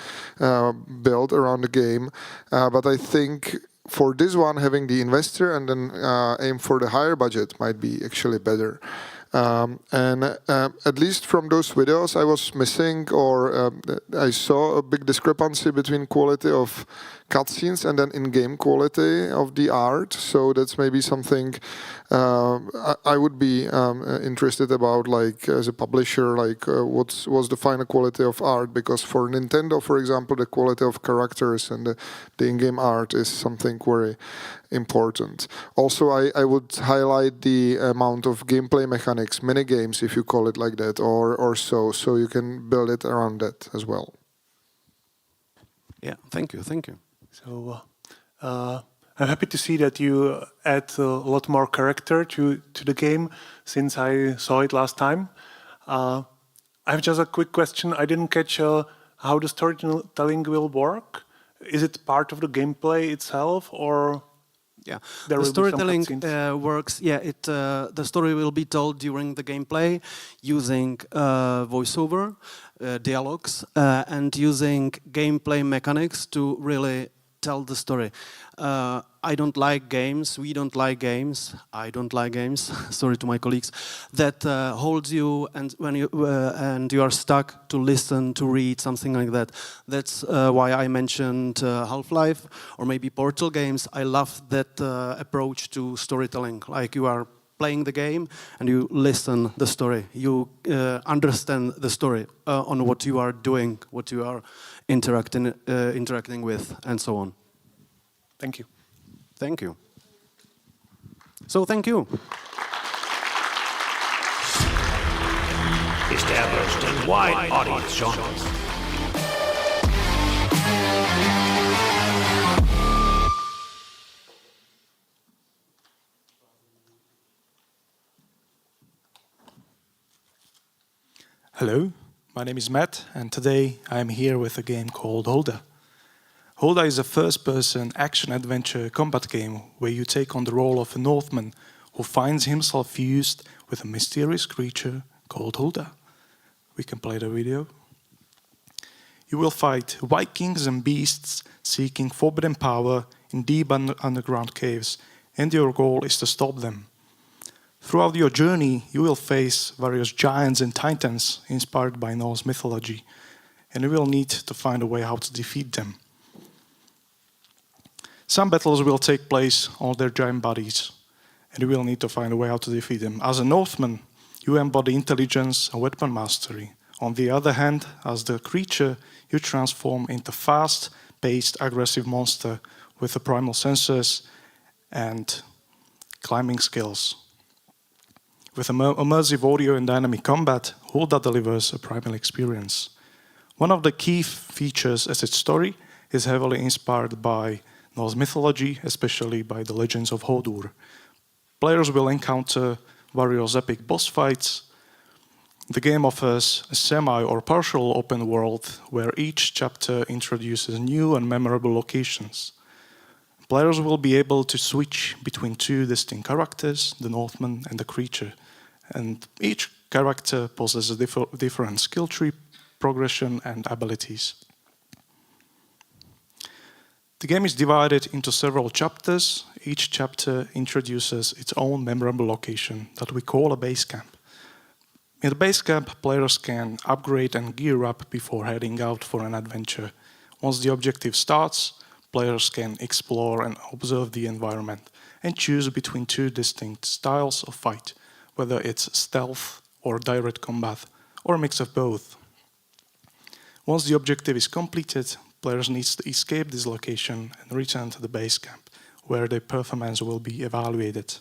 build around the game. But I think for this one, having the investor and then aim for the higher budget might be actually better. At least from those videos, I was missing, or I saw a big discrepancy between quality of cutscenes and then in-game quality of the art. So that's maybe something I would be interested about, as a publisher, what's the final quality of art? Because for Nintendo, for example, the quality of characters and the in-game art is something very important. Also, I would highlight the amount of gameplay mechanics, mini games, if you call it like that, or so you can build it around that as well. Yeah, thank you. So I'm happy to see that you add a lot more character to the game since I saw it last time. I have just a quick question. I didn't catch how the storytelling will work. Is it part of the gameplay itself, or? Yeah, the storytelling works. Yeah, the story will be told during the gameplay using voiceover, dialogues, and using gameplay mechanics to really tell the story. I don't like games. We don't like games. I don't like games. Sorry to my colleagues. That holds you, and when you are stuck to listen, to read, something like that. That's why I mentioned Half-Life or maybe Portal games. I love that approach to storytelling. Like you are playing the game and you listen the story. You understand the story on what you are doing, what you are interacting with, and so on. Thank you. Thank you. So thank you. Established and wide audience genres. Hello, my name is Matt, and today I'm here with a game called Holda. Holda is a first-person action-adventure combat game where you take on the role of a Northman who finds himself fused with a mysterious creature called Holda. We can play the video. You will fight Vikings and beasts seeking forbidden power in deep underground caves, and your goal is to stop them. Throughout your journey, you will face various giants and titans inspired by Norse mythology, and you will need to find a way how to defeat them. Some battles will take place on their giant bodies, and you will need to find a way how to defeat them. As a Northman, you embody intelligence and weapon mastery. On the other hand, as the creature, you transform into fast-paced, aggressive monster with the primal senses and climbing skills. With immersive audio and dynamic combat, Holda delivers a primal experience. One of the key features is its story is heavily inspired by Norse mythology, especially by the legends of Hodur. Players will encounter various epic boss fights. The game offers a semi or partial open world where each chapter introduces new and memorable locations. Players will be able to switch between two distinct characters, the Northman and the creature, and each character possesses a different skill tree, progression, and abilities. The game is divided into several chapters. Each chapter introduces its own memorable location that we call a base camp. In the base camp, players can upgrade and gear up before heading out for an adventure. Once the objective starts, players can explore and observe the environment and choose between two distinct styles of fight, whether it's stealth or direct combat, or a mix of both. Once the objective is completed, players need to escape this location and return to the base camp, where their performance will be evaluated.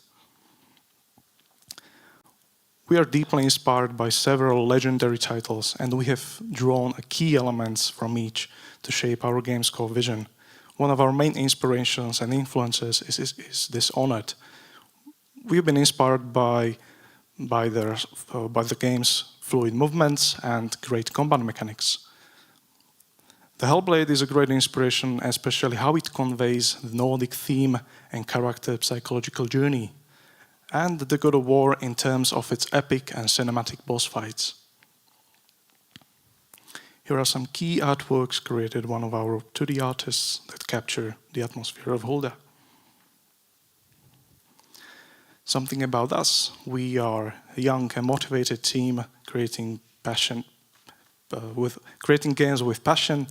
We are deeply inspired by several legendary titles, and we have drawn key elements from each to shape our game's core vision. One of our main inspirations and influences is Dishonored. We've been inspired by the game's fluid movements and great combat mechanics. The Hellblade is a great inspiration, especially how it conveys the Nordic theme and character psychological journey, and the God of War in terms of its epic and cinematic boss fights. Here are some key artworks created by one of our 2D artists that capture the atmosphere of Hulda. Something about us: we are a young and motivated team creating games with passion.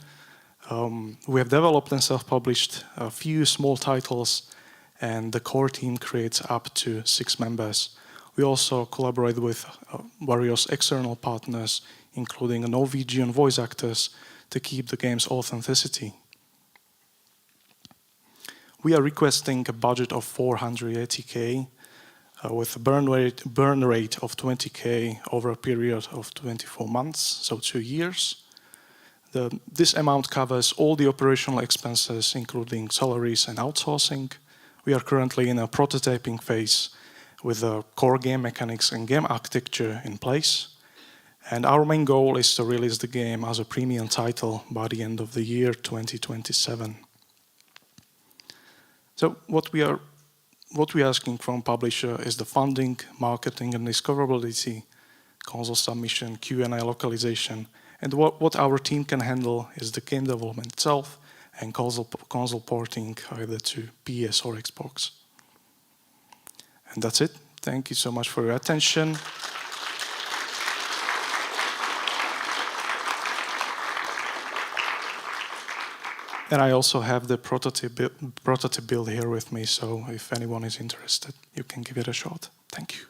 We have developed and self-published a few small titles, and the core team creates up to 6 members. We also collaborate with various external partners, including Norwegian voice actors, to keep the game's authenticity. We are requesting a budget of 480k with a burn rate of 20k over a period of 24 months, so 2 years. This amount covers all the operational expenses, including salaries and outsourcing. We are currently in a prototyping phase with the core game mechanics and game architecture in place. And our main goal is to release the game as a premium title by the end of the year 2027. So what we're asking from publisher is the funding, marketing and discoverability, console submission, Q&A localization. And what our team can handle is the game development itself and console porting either to PS or Xbox. And that's it. Thank you so much for your attention. And I also have the prototype build here with me, so if anyone is interested, you can give it a shot. Thank you.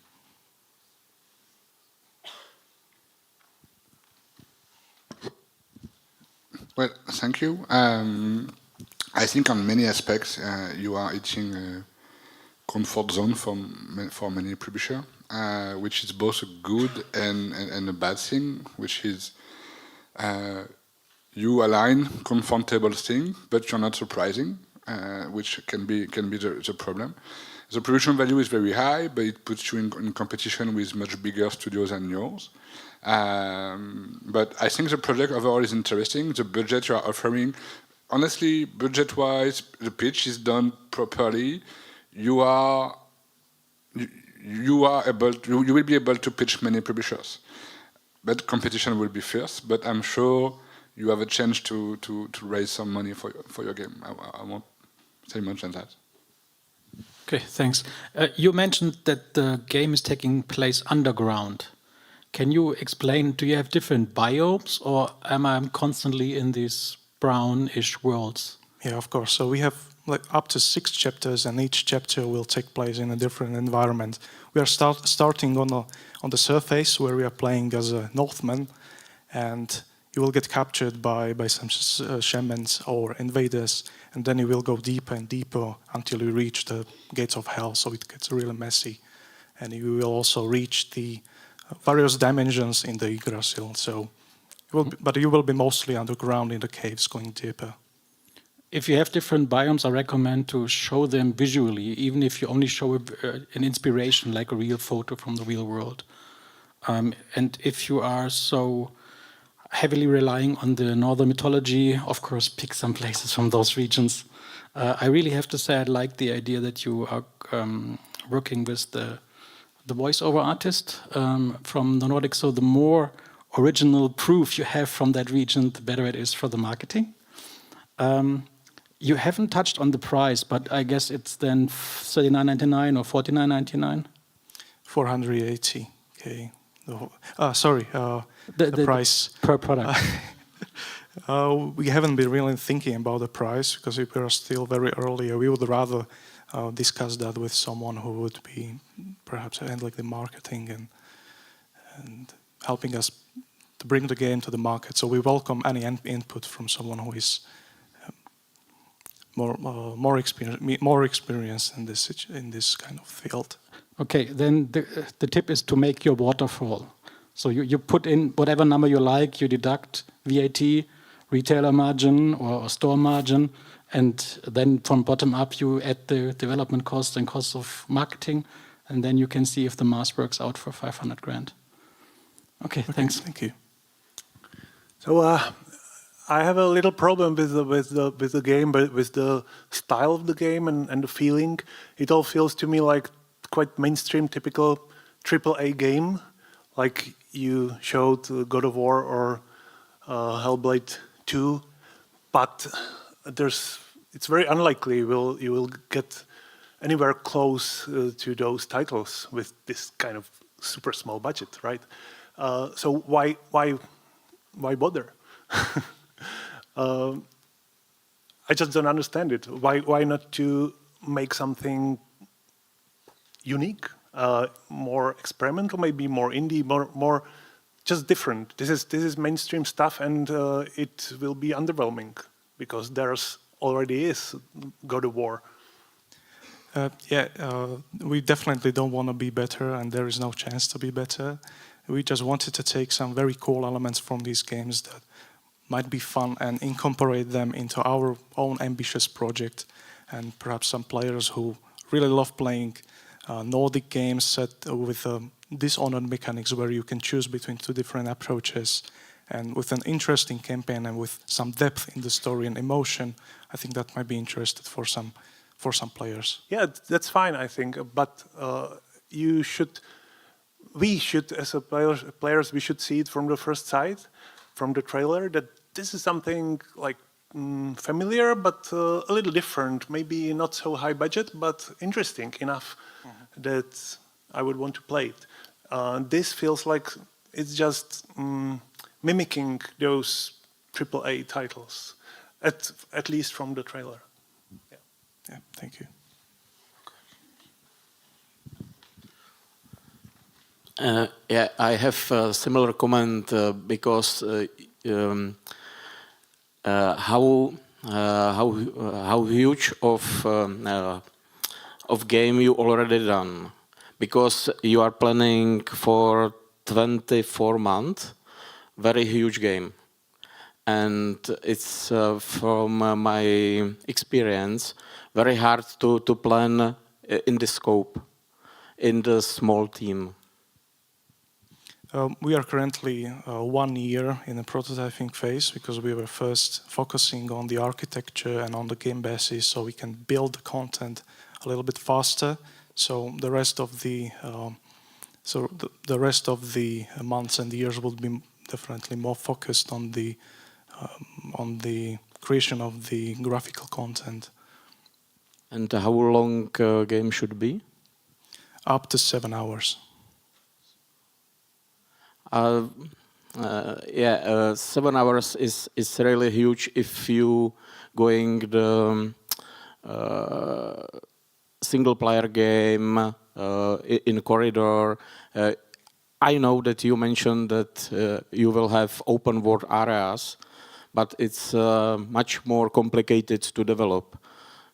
Well, thank you. I think on many aspects you are hitting a comfort zone for many publishers, which is both a good and a bad thing, which is you align comfortable thing, but you're not surprising, which can be the problem. The production value is very high, but it puts you in competition with much bigger studios than yours. But I think the project overall is interesting. The budget you are offering, honestly, budget-wise, the pitch is done properly. You will be able to pitch many publishers, but competition will be fierce. But I'm sure you have a chance to raise some money for your game. I won't say much than that. Okay, thanks. You mentioned that the game is taking place underground. Can you explain, do you have different biomes, or am I constantly in these brownish worlds? Yeah, of course. So we have up to 6 chapters, and each chapter will take place in a different environment. We are starting on the surface, where we are playing as a Northman, and you will get captured by some shamans or invaders, and then you will go deeper and deeper until you reach the gates of hell, so it gets really messy. And you will also reach the various dimensions in the Yggdrasil, but you will be mostly underground in the caves, going deeper. if you have different biomes, I recommend to show them visually, even if you only show an inspiration, like a real photo from the real world. And if you are so heavily relying on the northern mythology, of course, pick some places from those regions. I really have to say I like the idea that you are working with the voiceover artist from the Nordics. So the more original proof you have from that region, the better it is for the marketing. You haven't touched on the price, but I guess it's then $39.99 or $49.99? 480. Okay. Sorry, the price. Per product. We haven't been really thinking about the price because we are still very early. We would rather discuss that with someone who would be perhaps handling the marketing and helping us to bring the game to the market. So we welcome any input from someone who is more experienced in this kind of field. Okay, then the tip is to make your waterfall. So you put in whatever number you like, you deduct VAT, retailer margin or store margin, and then from bottom up you add the development costs and costs of marketing, and then you can see if the math works out for 500 grand. Okay, thanks. Thank you. So I have a little problem with the game, but with the style of the game and the feeling. It all feels to me like quite mainstream, typical AAA game, like you showed God of War or Hellblade 2, but it's very unlikely you will get anywhere close to those titles with this kind of super small budget, right? So why bother? I just don't understand it. Why not to make something unique, more experimental, maybe more indie, more just different. This is mainstream stuff, and it will be underwhelming because there's already is God of War. We definitely don't want to be better, and there is no chance to be better. We just wanted to take some very cool elements from these games that might be fun and incorporate them into our own ambitious project. And perhaps some players who really love playing Nordic games set with Dishonored mechanics where you can choose between two different approaches, and with an interesting campaign and with some depth in the story and emotion, I think that might be interesting for some players. Yeah, that's fine, I think. But we should, as players, we should see it from the first sight, from the trailer, that this is something like familiar, but a little different. Maybe not so high budget, but interesting enough that I would want to play it. This feels like it's just mimicking those AAA titles, at least from the trailer. Yeah, thank you. I have a similar comment because how huge of game you already done, because you are planning for 24 months, very huge game, and it's from my experience very hard to plan in the scope, in the small team. We are currently 1 year in the prototyping phase because we were first focusing on the architecture and on the game basis so we can build the content a little bit faster. So the rest of the months and years will be definitely more focused on the creation of the graphical content. And how long game should be? Up to 7 hours. 7 hours is really huge if you going the single player game in corridor. I know that you mentioned that you will have open world areas, but it's much more complicated to develop.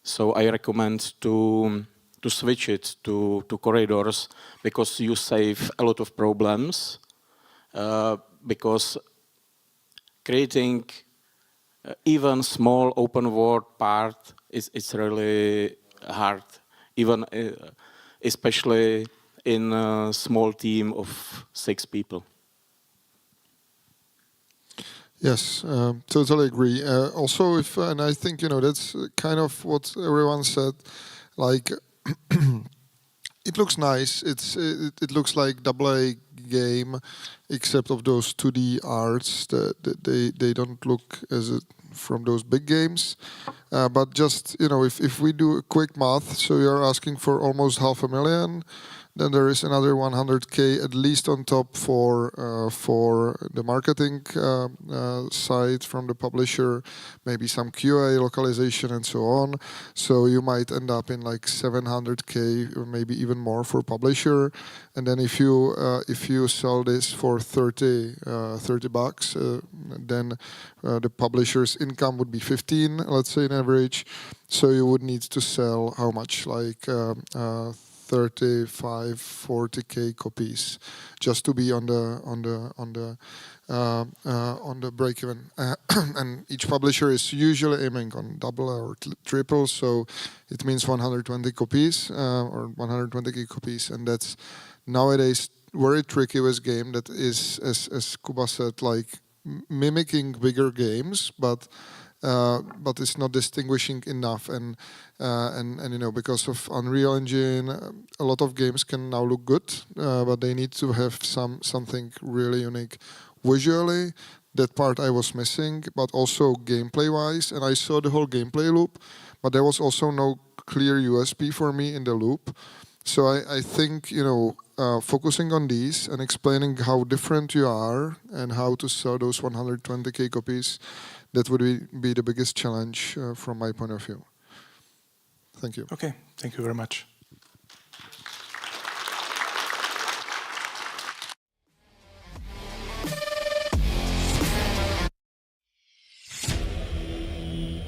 So I recommend to switch it to corridors because you save a lot of problems. Because creating even small open world part is really hard, even especially in a small team of 6 people. Yes, totally agree. Also, and I think that's kind of what everyone said. Like, it looks nice. It looks like AA game, except of those 2D arts. They don't look from those big games. But just if we do a quick math, so you're asking for almost 500,000. Then there is another 100K at least on top for the marketing side from the publisher, maybe some QA localization and so on. So you might end up in like 700K or maybe even more for publisher. And then if you sell this for $30, then the publisher's income would be 15, let's say, on average. So you would need to sell how much, like 35, 40K copies, just to be on the break even. And each publisher is usually aiming on double or triple, so it means 120 copies or 120K copies, and that's nowadays very tricky with game that is, as Kuba said, like mimicking bigger games, but it's not distinguishing enough, and because of Unreal Engine, a lot of games can now look good, but they need to have something really unique visually. That part I was missing, but also gameplay-wise, and I saw the whole gameplay loop, but there was also no clear USP for me in the loop. So I think focusing on these and explaining how different you are and how to sell those 120K copies, that would be the biggest challenge from my point of view. Thank you. Okay, thank you very much.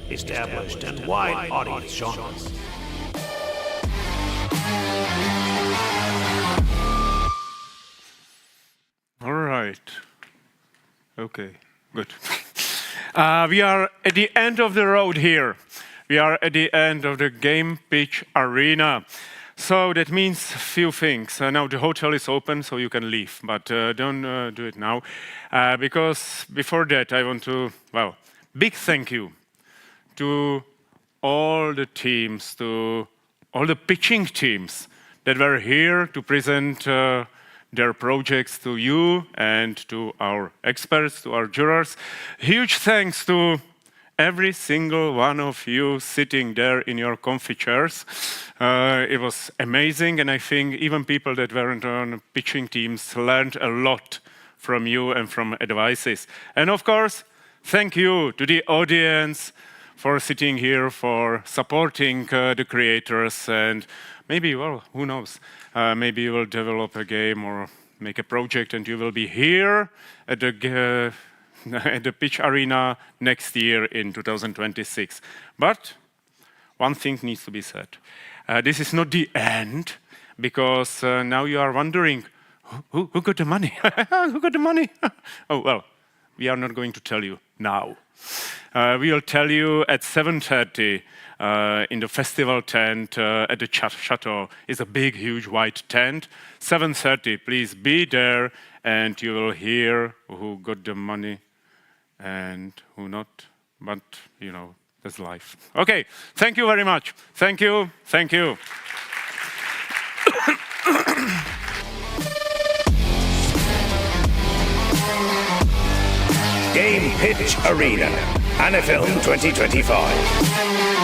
Established and wide audience genres. All right. Okay, good. We are at the end of the road here. We are at the end of the game pitch arena. So that means a few things. Now the hotel is open, so you can leave, but don't do it now. Because before that, I want to, big thank you to all the teams, to all the pitching teams that were here to present their projects to you and to our experts, to our jurors. Huge thanks to every single one of you sitting there in your comfy chairs. It was amazing, and I think even people that weren't on pitching teams learned a lot from you and from advices. And of course, thank you to the audience for sitting here, for supporting the creators, and maybe, who knows, maybe you will develop a game or make a project and you will be here at the pitch arena next year in 2026. But one thing needs to be said. This is not the end, because now you are wondering, who got the money? Who got the money? Oh, well, we are not going to tell you now. We will tell you at 7:30 in the festival tent at the chateau. Is a big, huge white tent. 7:30, please be there, and you will hear who got the money and who not. But, that's life. Okay, thank you very much. Thank you, thank you. Game Pitch Arena, Anifilm 2025.